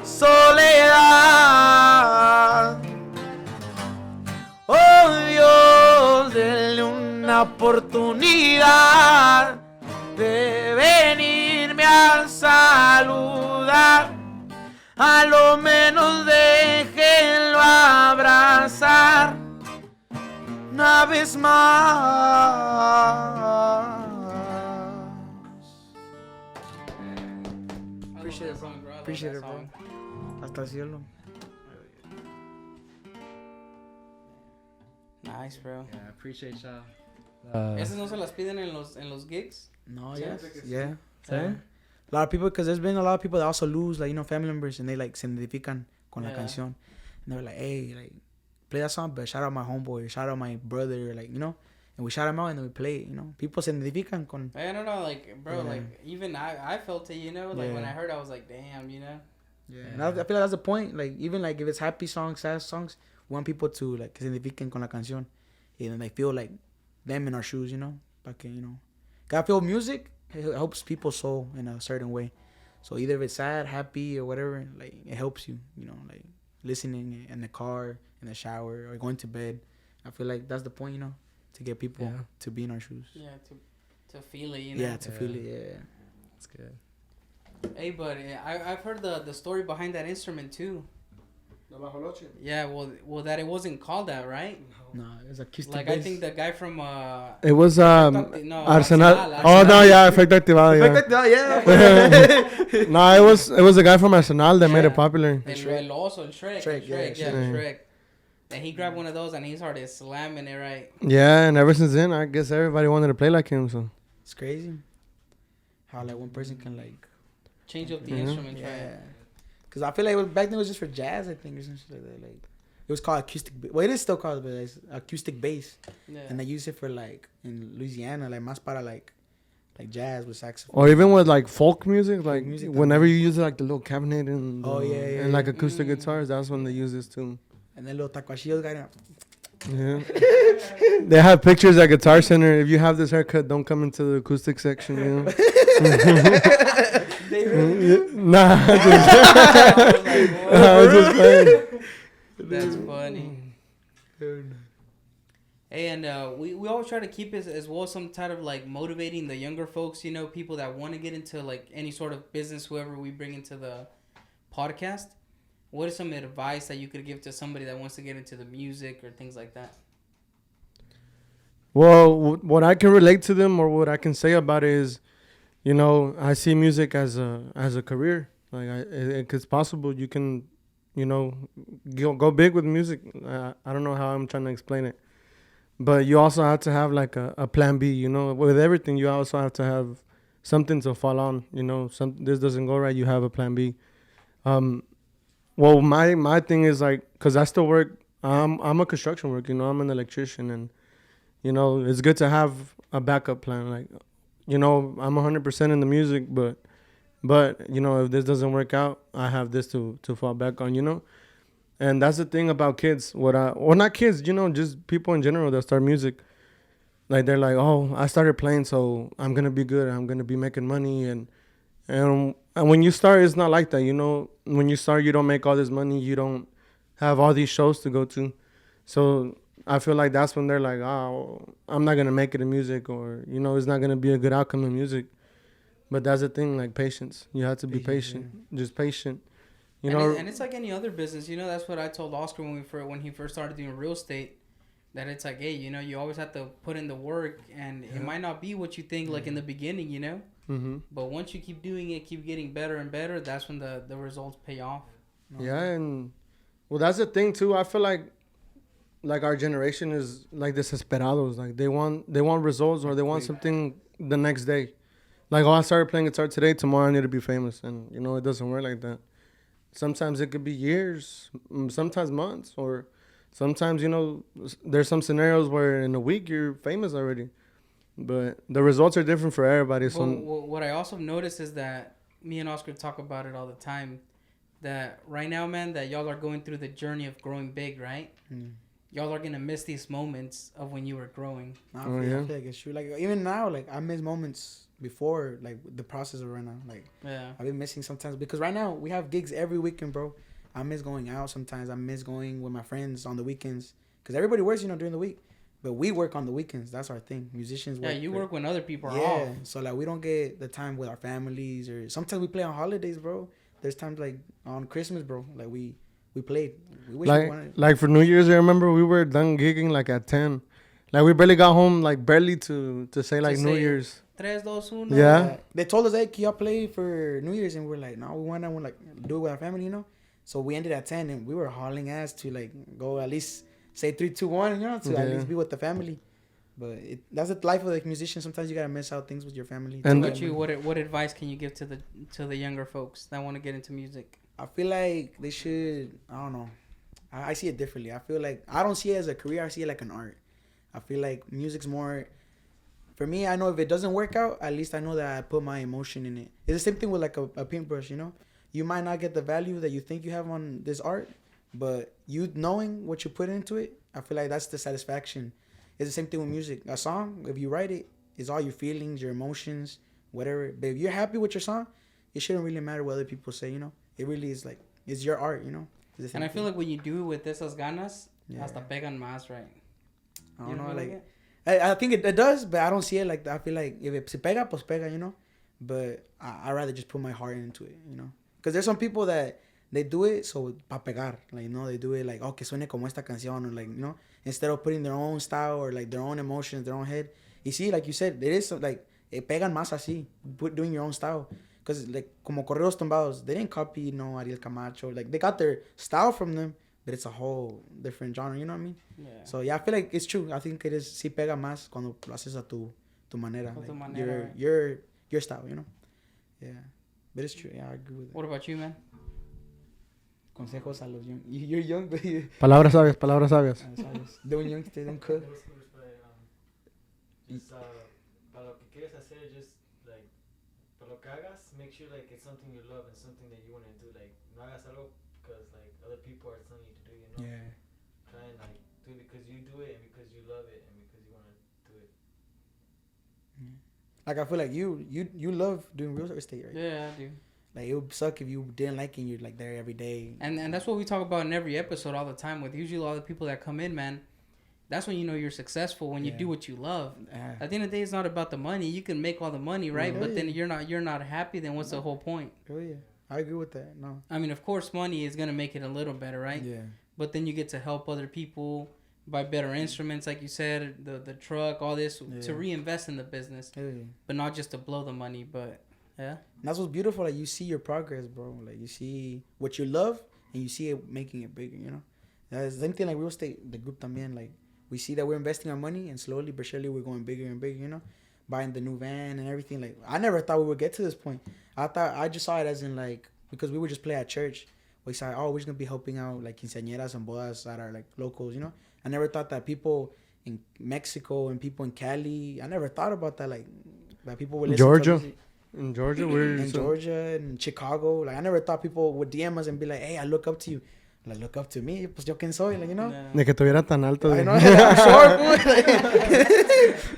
soledad. la oportunidad de venirme a saludar. A lo menos déjenlo abrazar una vez más. Appreciate it, bro. Appreciate it, bro. Hasta el cielo. Nice, bro. Yeah, I appreciate y'all. ¿Esas no se las piden en los gigs? No, Yeah. yeah. ¿Sí? A lot of people, because there's been a lot of people that also lose, like, you know, family members, and they, like, se identifican con la Yeah. canción. And they're like, hey, like, play that song, but shout out my homeboy, shout out my brother, like, you know. And we shout them out and then we play it, you know. People se identifican con... I don't know, like, bro, Yeah. like, even I felt it, you know. Like, Yeah. when I heard, I was like, damn, you know. Yeah. And I feel like that's the point. Like, even, like, if it's happy songs, sad songs, we want people to, like, se identifiquen con la canción. And then they feel like them in our shoes, you know. Pa que, you know. 'Cause I feel music, it helps people's soul in a certain way. So either if it's sad, happy, or whatever, like, it helps you, you know, like, listening in the car, in the shower, or going to bed. I feel like that's the point, you know, to get people to be in our shoes. Yeah, to feel it, you know. Yeah, to feel it, yeah. That's good. Hey, but I've heard the story behind that instrument, too. Yeah, well, that it wasn't called that, right? No, it's acoustic Like, bass. I think the guy from It was no, Arsenal. Arsenal. Oh no, yeah, Efecto Activado. Yeah. Yeah. No, it was a guy from Arsenal that made it popular. El Oso, el Shrek. Shrek, yeah, Shrek. And he grabbed one of those and he started slamming it, right? Yeah, and ever since then, I guess everybody wanted to play like him. So It's crazy how, like, one person can, like, Change up the instrument, yeah. right? Because I feel like back then it was just for jazz, I think, or something like that. Like, it was called acoustic. Well, it is still called, but it's acoustic bass, Yeah. and they use it for, like, in Louisiana, like, más para like jazz with saxophone. or even with like folk music, like music, whenever you use like the little cabinet and and like yeah. acoustic guitars, that's when they use this too. And then little taquachillos got it. Yeah, they have pictures at Guitar Center. If you have this haircut, don't come into the acoustic section. You know? They really Nah, I I was just playing. That's funny. Hey, and we always try to keep it as well some type of, like, motivating the younger folks, you know, people that want to get into, like, any sort of business, whoever we bring into the podcast. What is some advice that you could give to somebody that wants to get into the music or things like that? Well, what I can relate to them or what I can say about it is, you know, I see music as a career. Like, it's possible you can, you know, go big with music. I don't know how I'm trying to explain it, but you also have to have like a plan B. You know, with everything, you also have to have something to fall on. You know, this doesn't go right, you have a plan B. Well, my thing is, like, cause I still work. I'm a construction worker. You know, I'm an electrician, and you know, it's good to have a backup plan. Like, you know, I'm 100% in the music, but you know, if this doesn't work out, I have this to fall back on. You know, and that's the thing about kids. Not kids. You know, just people in general that start music. Like, they're like, oh, I started playing, so I'm gonna be good. I'm gonna be making money, and when you start, it's not like that. You know, when you start, you don't make all this money. You don't have all these shows to go to. So I feel like that's when they're like, oh, I'm not going to make it in music, or, you know, it's not going to be a good outcome in music. But that's the thing, like, patience. You have to be patient. Yeah. Just patient. You know, and it's like any other business. You know, that's what I told Oscar when he first started doing real estate. That it's like, hey, you know, you always have to put in the work, and it might not be what you think, like, in the beginning, you know? Mm-hmm. But once you keep doing it, keep getting better and better, that's when the results pay off. Yeah, and, well, that's the thing, too. I feel like our generation is like desesperados. Like, they want results, or they want something the next day. Like, oh, I started playing guitar today, tomorrow I need to be famous. And, you know, it doesn't work like that. Sometimes it could be years, sometimes months, or sometimes, you know, there's some scenarios where in a week you're famous already. But the results are different for everybody. So what I also noticed is that me and Oscar talk about it all the time, that right now, man, that y'all are going through the journey of growing big, right? Mm. Y'all are going to miss these moments of when you were growing. I feel like it's true. Like, even now, like, I miss moments before, like, the process of right now. Like, yeah, I've been missing sometimes, because right now we have gigs every weekend, bro. I miss going out sometimes. I miss going with my friends on the weekends, because everybody works, you know, during the week. But we work on the weekends. That's our thing. Musicians work. Yeah, you work when other people are yeah, off. so like we don't get the time with our families, or sometimes we play on holidays, bro. There's times like on Christmas, bro. Like we played. We wish we wanted. Like for New Year's, I remember we were done gigging like at 10. Like we barely got home, like barely to say like New Year's. 3, 2, 1. Yeah. They told us, hey, can y'all play for New Year's? And we're like, no, we want to like do it with our family, you know. So we ended at 10, and we were hauling ass to like go at least say 3, 2, 1, you know, to at least be with the family. But that's the life of the musician. Sometimes you gotta miss out things with your family. And what advice can you give to the younger folks that want to get into music? I feel like they should. I don't know. I see it differently. I feel like I don't see it as a career. I see it like an art. I feel like music's more. For me, I know if it doesn't work out, at least I know that I put my emotion in it. It's the same thing with like a paintbrush. You know, you might not get the value that you think you have on this art, but you knowing what you put into it, I feel like that's the satisfaction. It's the same thing with music. A song, if you write it, it's all your feelings, your emotions, whatever. But if you're happy with your song, it shouldn't really matter what other people say, you know? It really is like, it's your art, you know? And I feel like when you do it with esas ganas, hasta pegan más, right? I don't know, like, I think it does, but I don't see it like that. I feel like if it se pega, pues pega, you know? But I'd rather just put my heart into it, you know? Because there's some people that they do it so pa pegar, like, you know, they do it like, oh, que suene como esta canción, or like, you know, instead of putting their own style or like their own emotions, their own head. You see, like you said, there is some, like, pegan más así, doing your own style. Because like, como corridos tumbados, they didn't copy, you know, Ariel Camacho. Like, they got their style from them, but it's a whole different genre, you know what I mean? Yeah. So yeah, I feel like it's true. I think it is, sí pega más cuando lo haces a tu manera. Like, tu manera. Your style, you know? Yeah. But it's true. Yeah, I agree with it. What about you, man? Consejos a los young. You're young, but Palabras sabias. De un young, de un cool. Just, para lo que quieres hacer, just, like, para lo que hagas, make sure, like, it's something you love and something that you want to do. Like, no hagas algo because, like, other people are telling you to do, you know? Yeah. Try and, like, do it because you do it and because you love it and because you want to do it. Yeah. Like, I feel like you love doing real estate, right? Yeah, I do. Like, it would suck if you didn't like it and you're like there every day. And that's what we talk about in every episode all the time with usually all the people that come in, man. That's when you know you're successful, when you do what you love. Yeah. At the end of the day, it's not about the money. You can make all the money, right? But then you're not happy, then what's the whole point? Oh, yeah. I agree with that. No. I mean, of course, money is going to make it a little better, right? Yeah. But then you get to help other people, buy better instruments, like you said, the truck, all this, to reinvest in the business. Yeah. But not just to blow the money, but... Yeah. And that's what's beautiful. Like, you see your progress, bro. Like, you see what you love and you see it making it bigger, you know? That's the same thing like real estate, the group también. Like, we see that we're investing our money and slowly but surely we're going bigger and bigger, you know? Buying the new van and everything. Like, I never thought we would get to this point. I just saw it as in, like, because we would just play at church. We saw, oh, we're just going to be helping out, like, quinceañeras and bodas that are, like, locals, you know? I never thought that people in Mexico and people in Cali, I never thought about that, like, that people would listen Georgia. to In Georgia, we're in Georgia and Chicago. Like, I never thought people would DM us and be like, hey, I look up to you. Like, look up to me, pues yo quién soy, like, you know? De que tuviera tan alto. I know, I'm short,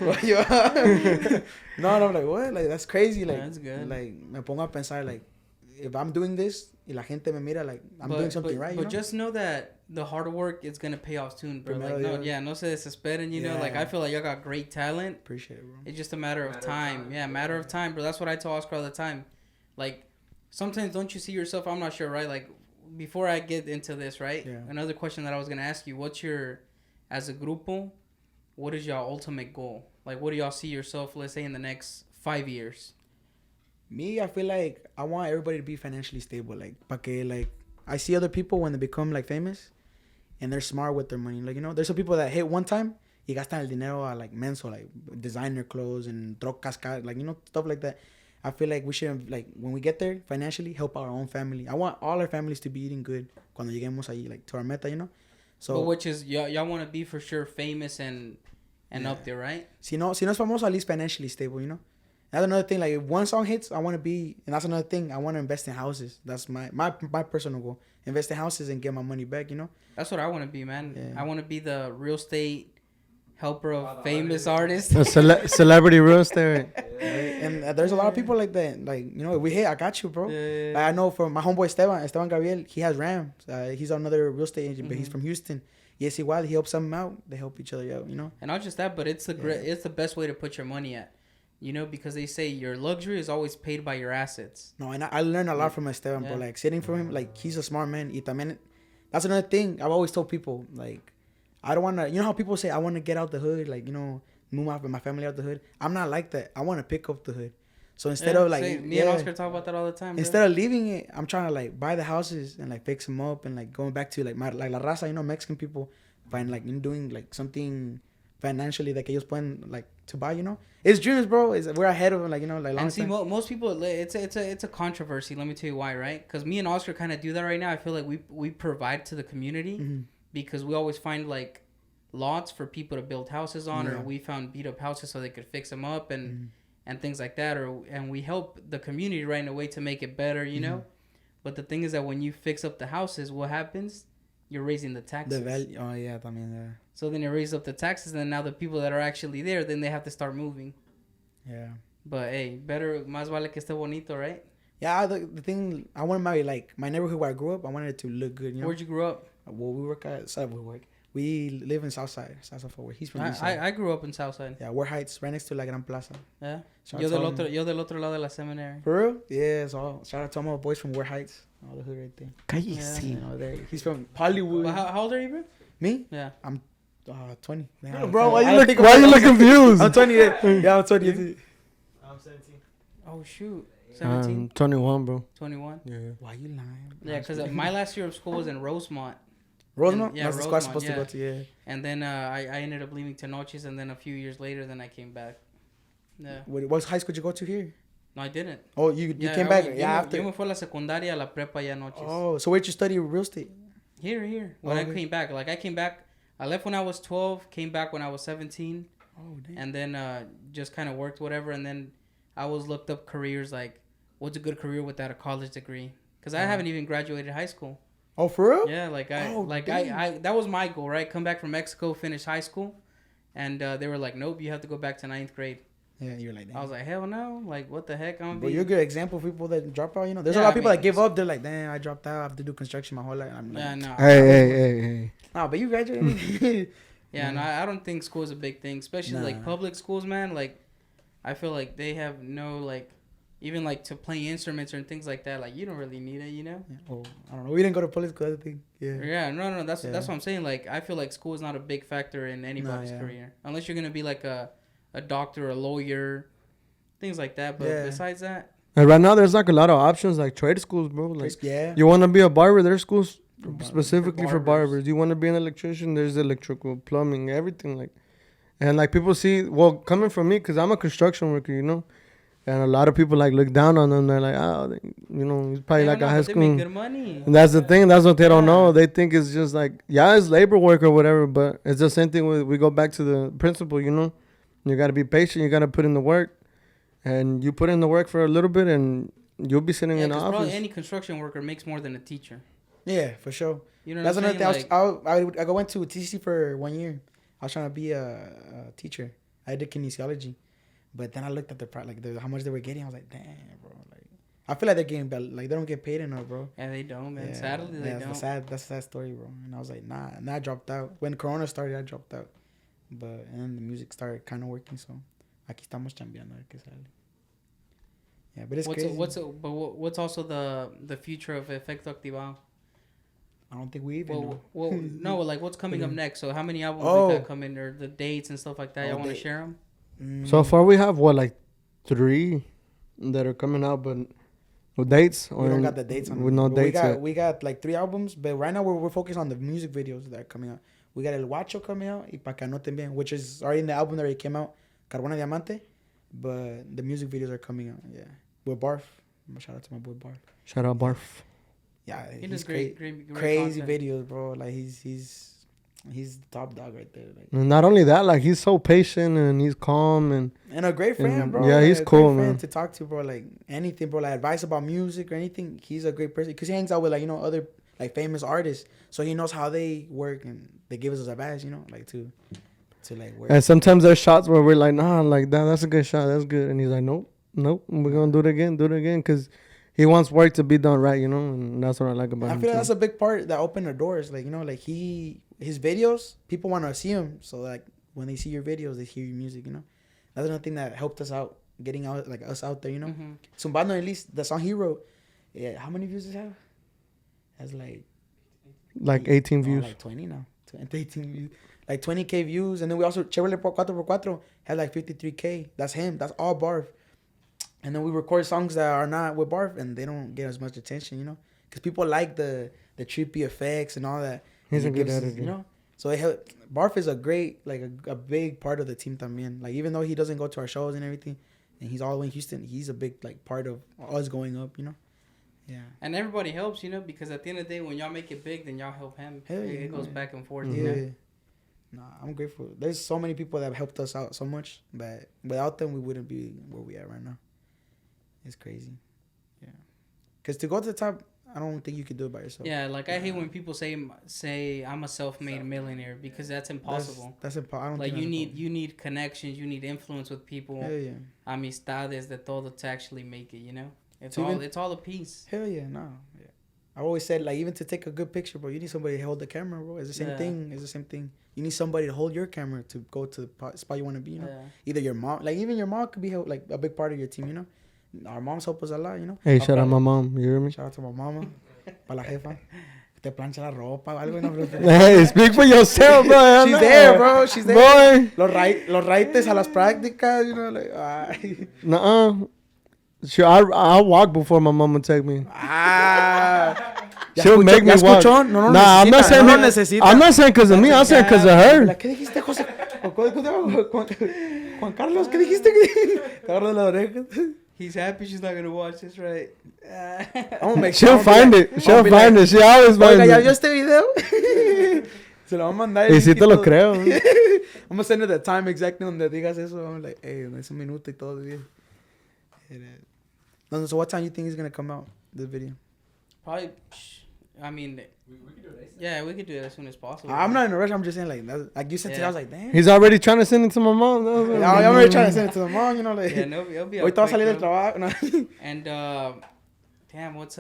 like, no, I'm like, what? Like, that's crazy. Like, that's good. Like, me pongo a pensar, like, if I'm doing this, y la gente me mira, like, I'm doing something right, But you know? just know that the hard work is going to pay off soon, bro. Like, no se desesperen, you know? Like, I feel like y'all got great talent. Appreciate it, bro. It's just a matter of time. Yeah, matter of time, bro. That's what I tell Oscar all the time. Like, sometimes don't you see yourself, I'm not sure, right? Like, before I get into this, right? Yeah. Another question that I was going to ask you, what's your, as a grupo, what is your ultimate goal? Like, what do y'all see yourself, let's say, in the next 5 years? Me, I feel like I want everybody to be financially stable. Like, porque, like, I see other people when they become, like, famous, and they're smart with their money. Like, you know, there's some people that hit one time, y gastan el dinero a, like, menso, like, designer clothes and trocas, like, you know, stuff like that. I feel like we should, like, when we get there financially, help our own family. I want all our families to be eating good cuando lleguemos ahí, like, to our meta, you know? So, but which is, y'all want to be for sure famous and up there, right? Si no es famoso, at least financially stable, you know? That's another thing. Like, if one song hits, I want to be, and that's another thing. I want to invest in houses. That's my personal goal. Invest in houses and get my money back, you know? That's what I want to be, man. Yeah. I want to be the real estate helper of famous artists. Celebrity real estate. And there's a lot of people like that. Like, you know, if we hit, I got you, bro. Yeah. Like, I know from my homeboy Esteban Gabriel, he has Rams. He's another real estate agent, but he's from Houston. Yes, igual. He helps them out. They help each other out, you know? And not just that, but it's it's the best way to put your money at. You know, because they say your luxury is always paid by your assets. No, and I learned a lot from Esteban, bro. Like, sitting for him, like, he's a smart man. Y también, that's another thing I've always told people. Like, I don't want to, you know how people say, I want to get out the hood, like, you know, move my family out the hood. I'm not like that. I want to pick up the hood. So instead of, like, me and Oscar talk about that all the time. Instead of leaving it, I'm trying to, like, buy the houses and, like, fix them up and, like, going back to, like, like La Raza, you know, Mexican people, find, like, doing, like, something financially that ellos pueden, like, to buy, you know. It's dreams, bro. We're ahead of them, like, you know, like, long and see, time. most people, it's a controversy. Let me tell you why, right? Because me and Oscar kind of do that right now. I feel like we provide to the community because we always find, like, lots for people to build houses on, or we found beat up houses so they could fix them up and things like that, and we help the community right in a way to make it better, you know. But the thing is that when you fix up the houses, what happens? You're raising the taxes. The value. Oh yeah, I mean, yeah. So then you raise up the taxes, and then now the people that are actually there, then they have to start moving. Yeah. But hey, better, más vale que esté bonito, right? Yeah, the thing, I wanted my neighborhood where I grew up, I wanted it to look good, you know. Where'd you grow up? Well, we work at, we live in Southside Fort Worth. He's from East Side. I grew up in Southside. Yeah, Worth Heights, right next to La Gran Plaza. Yeah. Shout Yo out del otro lado de la seminary. For real? Yeah, so shout out to all my boys from Worth Heights. All the hood right there. Cállese. You know, he's from Hollywood. Well, how old are you, bro? Me? Yeah. I'm 20. Bro, why you look confused? I'm 20. Yeah, I'm 20. I'm 17. Oh, shoot. 17? 21, bro. 21? Yeah. Why you lying? Yeah, because my last year of school was in Rosemont. Rosemont? Yeah, That's the squad Rosemont, supposed to go to, yeah. And then I ended up leaving Tenoches, and then a few years later, then I came back. Yeah. What high school did you go to here? No, I didn't. Oh, you came back? After. Yo me fui a la secundaria, a la prepa ya Noches. Oh, so where'd you study real estate? Here. When I came back. Like, I left when I was 12, came back when I was 17. Oh, damn. And then just kind of worked whatever. And then I always looked up careers, like, what's a good career without a college degree? Because I haven't even graduated high school. Oh, for real? Yeah, I that was my goal, right? Come back from Mexico, finish high school. And they were like, nope, you have to go back to 9th grade. Yeah, you're like that. I was like, hell no. Like, what the heck? But you're a good example of people that drop out, you know. There's a lot of people that give up. They're like, damn, I dropped out. I have to do construction my whole life. I'm like, no. Hey. Nah, but you graduated. No, I don't think school is a big thing. Especially, like, public schools, man. Like, I feel like they have no, like, even, like, to play instruments or things like that. Like, you don't really need it, you know? Yeah. Oh, I don't know. We didn't go to public school, I think. Yeah. Yeah, no. That's what I'm saying. Like, I feel like school is not a big factor in anybody's career. Unless you're going to be, like, a doctor, a lawyer, things like that. But besides that, and right now there's like a lot of options, like trade schools, bro. Like, you want to be a barber, there's schools specifically for barbers. You want to be an electrician, there's electrical, plumbing, everything. Like, and like people see, well, coming from me, because I'm a construction worker, you know, and a lot of people like look down on them. They're like, oh, you know, he's probably like a high school. They make good money. And that's the thing. That's what they don't know. They think it's just like, it's labor work or whatever, but it's the same thing with, we go back to the principle, you know. You got to be patient. You got to put in the work. And you put in the work for a little bit and you'll be sitting in the office. Probably any construction worker makes more than a teacher. Yeah, for sure. You know that's what I'm another saying? thing. I went to TCC for 1 year. I was trying to be a teacher. I did kinesiology. But then I looked at how much they were getting. I was like, damn, bro. Like, I feel like they're getting like they don't get paid enough, bro. Yeah, they don't, man. Sadly, they don't. That's a sad story, bro. And I was like, nah. And I dropped out. When Corona started, I dropped out. But and then the music started kind of working, so aquí estamos chambeando a ver qué sale. Yeah, but it's crazy. What's also the future of Efecto Activado? I don't think we even know. Well, no, like what's coming up next? So how many albums we got coming, or the dates and stuff like that? Y'all want to share them? So far we have like 3 that are coming out, but no dates. We don't got the dates on. With no dates yet. We got like 3 albums, but right now we're focused on the music videos that are coming out. We got El Guacho coming out, y Pa' Que Anoten Bien, which is already in the album that already came out, Carbona Diamante, but the music videos are coming out, with Barf. Shout out to my boy Barf. Shout out Barf. Yeah, he's great crazy videos, bro. Like, he's the top dog right there. Like, and not only that, like, he's so patient and he's calm and a great friend, bro. Yeah, like, he's cool, man. To talk to, bro. Like, anything, bro. Like, advice about music or anything. He's a great person because he hangs out with, like, you know, other like famous artists, so he knows how they work and they give us advice, you know, like to like work. And sometimes there's shots where we're like, nah, like that's a good shot, that's good, and he's like, nope, we're gonna do it again, because he wants work to be done right, you know, and that's what I like about him. I feel like that's a big part that opened the doors, like, you know, like he his videos, people want to see him. So like when they see your videos, they hear your music. You know, that's another thing that helped us out, getting out like us out there. You know, Zumbando at least the song he wrote. Yeah, how many views does it have? Has like 18 views. Like 20 now. 18 views. Like 20K views. And then we also, Chevrolet 4x4 had like 53K. That's him. That's all Barf. And then we record songs that are not with Barf and they don't get as much attention, you know? Because people like the trippy effects and all that. He's a good editor. You know? So it helped. Barf is a great, like a big part of the team también. Like even though he doesn't go to our shows and everything, and he's all the way in Houston, he's a big like part of us going up, you know? Yeah. And everybody helps, you know, because at the end of the day, when y'all make it big, then y'all help him. Hell yeah, it goes back and forth, yeah. you know? Nah, I'm grateful. There's so many people that have helped us out so much that without them, we wouldn't be where we are right now. It's crazy. Yeah. Because to go to the top, I don't think you could do it by yourself. Yeah, like I hate when people say I'm a self-made millionaire because that's impossible. That's impossible. Like you need connections, you need influence with people. Hell yeah. Amistades de todo to actually make it, you know? It's all a piece. Hell yeah, no. Yeah. I always said, like, even to take a good picture, bro, you need somebody to hold the camera, bro. It's the same thing. It's the same thing. You need somebody to hold your camera to go to the spot you want to be, you know? Yeah. Either your mom, like, even your mom could be, like, a big part of your team, you know? Our moms help us a lot, you know? Hey, shout out my mom. You hear me? Shout out to my mama. Pa' la jefa. Te plancha la ropa, algo. No, hey, speak for yourself, bro. She's there, bro. She's there. Boy. Los raites a las prácticas, you know? Like, ay. Nuh-uh. Sure, I'll walk before my mama take me. She'll make me walk. No, nah, I'm not saying I'm not saying because of me. I'm saying because of her. ¿Qué dijiste, José? Juan Carlos, ¿qué dijiste? Te agarro de la oreja. He's happy she's not gonna watch this, right? She'll find it. She'll find it. She always finds it. ¿Ya vio este video? Se lo vamos a mandar. Y si te lo creo. I'm gonna send her the time exactly donde digas eso. I'm like, hey, es un minuto y todo bien. So what time you think is gonna come out, this video? Probably, I mean, we could do it. Yeah, we could do it as soon as possible. I'm not in a rush. I'm just saying, like you sent it. I was like, damn. He's already trying to send it to my mom. I'm already trying to send it to my mom. You know, like. Yeah, no, it'll be. Hoy te va a salir del trabajo. No. And damn, what's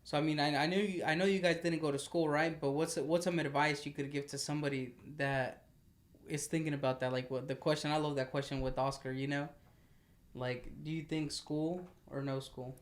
So I mean, I know you guys didn't go to school, right? But what's some advice you could give to somebody that is thinking about that? Like, what the question? I love that question with Oscar. You know. Like, do you think school or no school?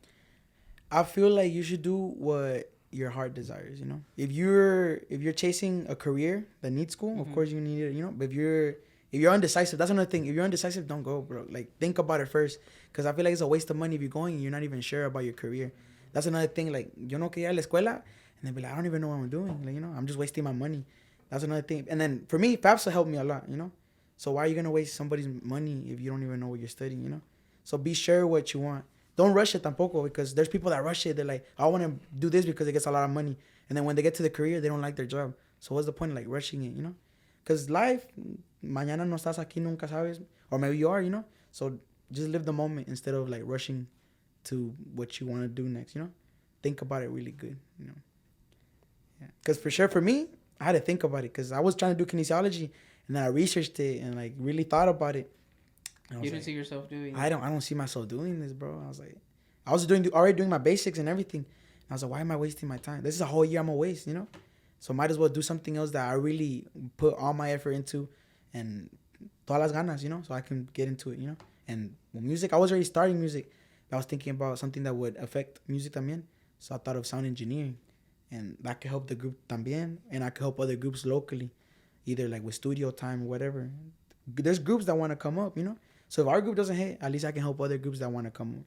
I feel like you should do what your heart desires, you know? If you're chasing a career that needs school, of course you need it, you know? But if you're undecisive, that's another thing. If you're undecisive, don't go, bro. Like, think about it first. Because I feel like it's a waste of money if you're going and you're not even sure about your career. That's another thing. Like, yo no quería ir a la escuela. And they'll be like, I don't even know what I'm doing. Like, you know, I'm just wasting my money. That's another thing. And then, for me, FAFSA helped me a lot, you know? So why are you going to waste somebody's money if you don't even know what you're studying, you know? So be sure what you want. Don't rush it tampoco, because there's people that rush it. They're like, I want to do this because it gets a lot of money. And then when they get to the career, they don't like their job. So what's the point of like rushing it, you know? Because life, mañana no estás aquí, nunca sabes. Or maybe you are, you know? So just live the moment instead of like rushing to what you want to do next, you know? Think about it really good, you know? Yeah. Because for sure, for me, I had to think about it because I was trying to do kinesiology and then I researched it and like really thought about it. You didn't see yourself doing it? I don't see myself doing this, bro. I was like, I was already doing my basics and everything. And I was like, why am I wasting my time? This is a whole year I'm gonna waste, you know? So might as well do something else that I really put all my effort into and todas las ganas, you know? So I can get into it, you know? And music, I was already starting music. I was thinking about something that would affect music también. So I thought of sound engineering. And that could help the group también. And I could help other groups locally. Either like with studio time or whatever. There's groups that want to come up, you know? So if our group doesn't hit, at least I can help other groups that want to come up.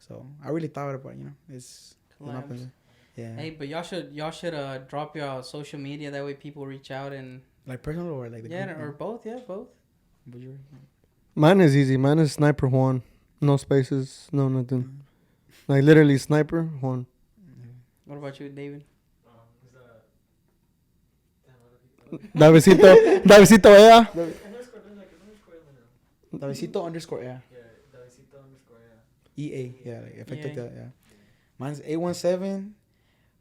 So I really thought about it, you know. It's yeah. Hey, but y'all should drop your social media, that way people reach out and like personal or like the group, or both, both. Mine is easy. Mine is Sniper Juan. No spaces, no nothing. Mm-hmm. Like literally Sniper Juan. What about you, David? Davidcito Ea. Davidcito_Ea. Yeah, Davidcito_Ea. EA, yeah, like Efecto Activado, yeah. Mine's 817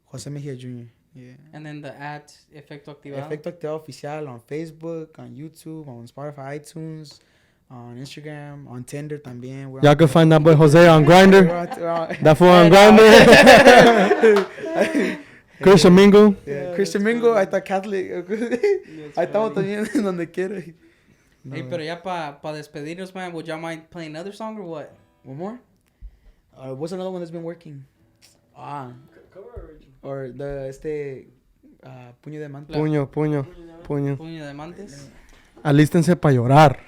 Jose Mejia Jr. Yeah. And then the at Efecto Activado. Efecto Activado Oficial on Facebook, on YouTube, on Spotify, iTunes, on Instagram, on Tinder también. Y'all can find that boy Jose on Grindr. That fool on Grindr. Christian Mingle. Yeah, Christian Mingle, ahí está Catholic. Ahí estamos también en donde quiera. No. Hey, pero ya pa despedirnos, man, would y'all mind playing another song or what? One more? What's another one that's been working? Or Puño de Manta. Puño. Puño de Diamantes. Alístense para llorar.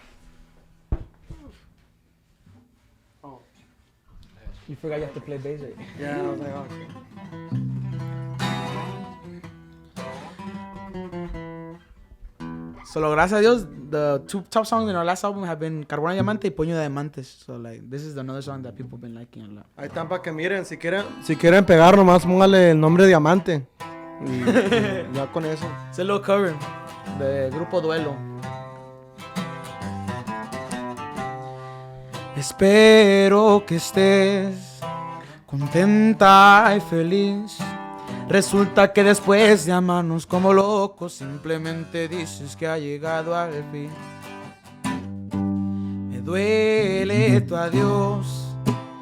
You forgot you have to play bass, right? Yeah, I was like, oh, So, gracias a Dios, the two top songs in our last album have been Carbona Diamante y Puño de Diamantes. So, like, this is another song that people have been liking a lot. Ahí están para que miren. Si quieren pegar, nomás póngale el nombre Diamante. Y ya con eso. It's a little cover de Grupo Duelo. Espero que estés contenta y feliz. Resulta que después de amarnos como locos, simplemente dices que ha llegado al fin. Me duele tu adiós,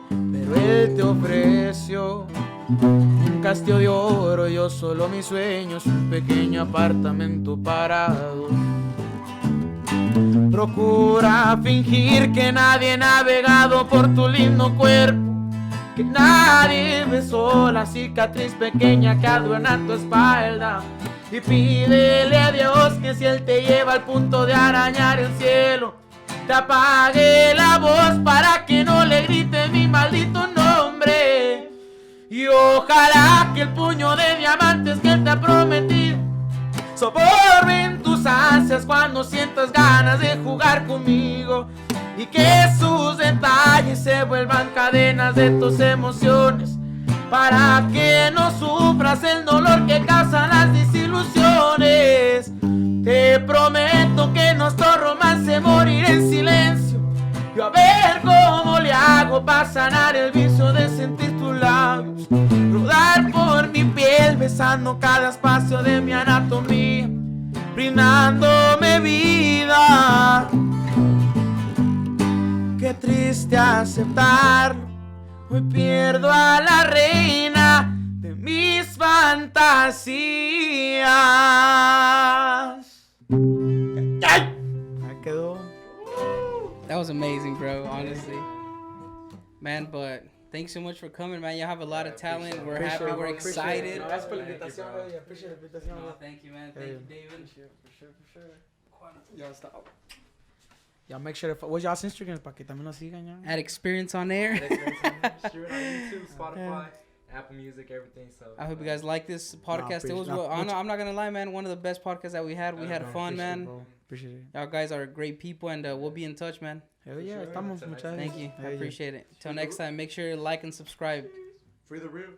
pero él te ofreció un castillo de oro, yo solo mis sueños, un pequeño apartamento para dos. Procura fingir que nadie ha navegado por tu lindo cuerpo, que nadie besó la cicatriz pequeña que adorna tu espalda. Y pídele a Dios que si Él te lleva al punto de arañar el cielo, te apague la voz para que no le grite mi maldito nombre. Y ojalá que el puño de diamantes que Él te ha prometido soborben tus ansias cuando sientas ganas de jugar conmigo, y que sus detalles se vuelvan cadenas de tus emociones, para que no sufras el dolor que causan las desilusiones. Te prometo que nuestro romance morirá en silencio, yo a ver cómo le hago para sanar el vicio de sentir tus labios rodar por mi piel, besando cada espacio de mi anatomía, brindándome vida. Qué triste aceptarlo, hoy pierdo a la reina de mis fantasías. ¡Ay! Me quedó. That was amazing, bro, honestly. Man, but thanks so much for coming, man. You have a lot of talent. We're happy. We're excited. Gracias por la invitación, güey. Appreciate la invitación. No, thank you, man. Thank you, David. For sure. Ya está. Ya make sure to what's y'all's Instagram para que también nos sigan ya. At Experience on Air. Stream it on YouTube, Spotify, Apple Music, everything. So I hope you guys like this podcast. It was, I'm not gonna lie, man. One of the best podcasts that we had. We had fun, man. Appreciate it. Y'all guys are great people, and we'll be in touch, man. Hell yeah, estamos, muchachos. Thank you. I appreciate it. Till next time, make sure you like and subscribe. Free the real.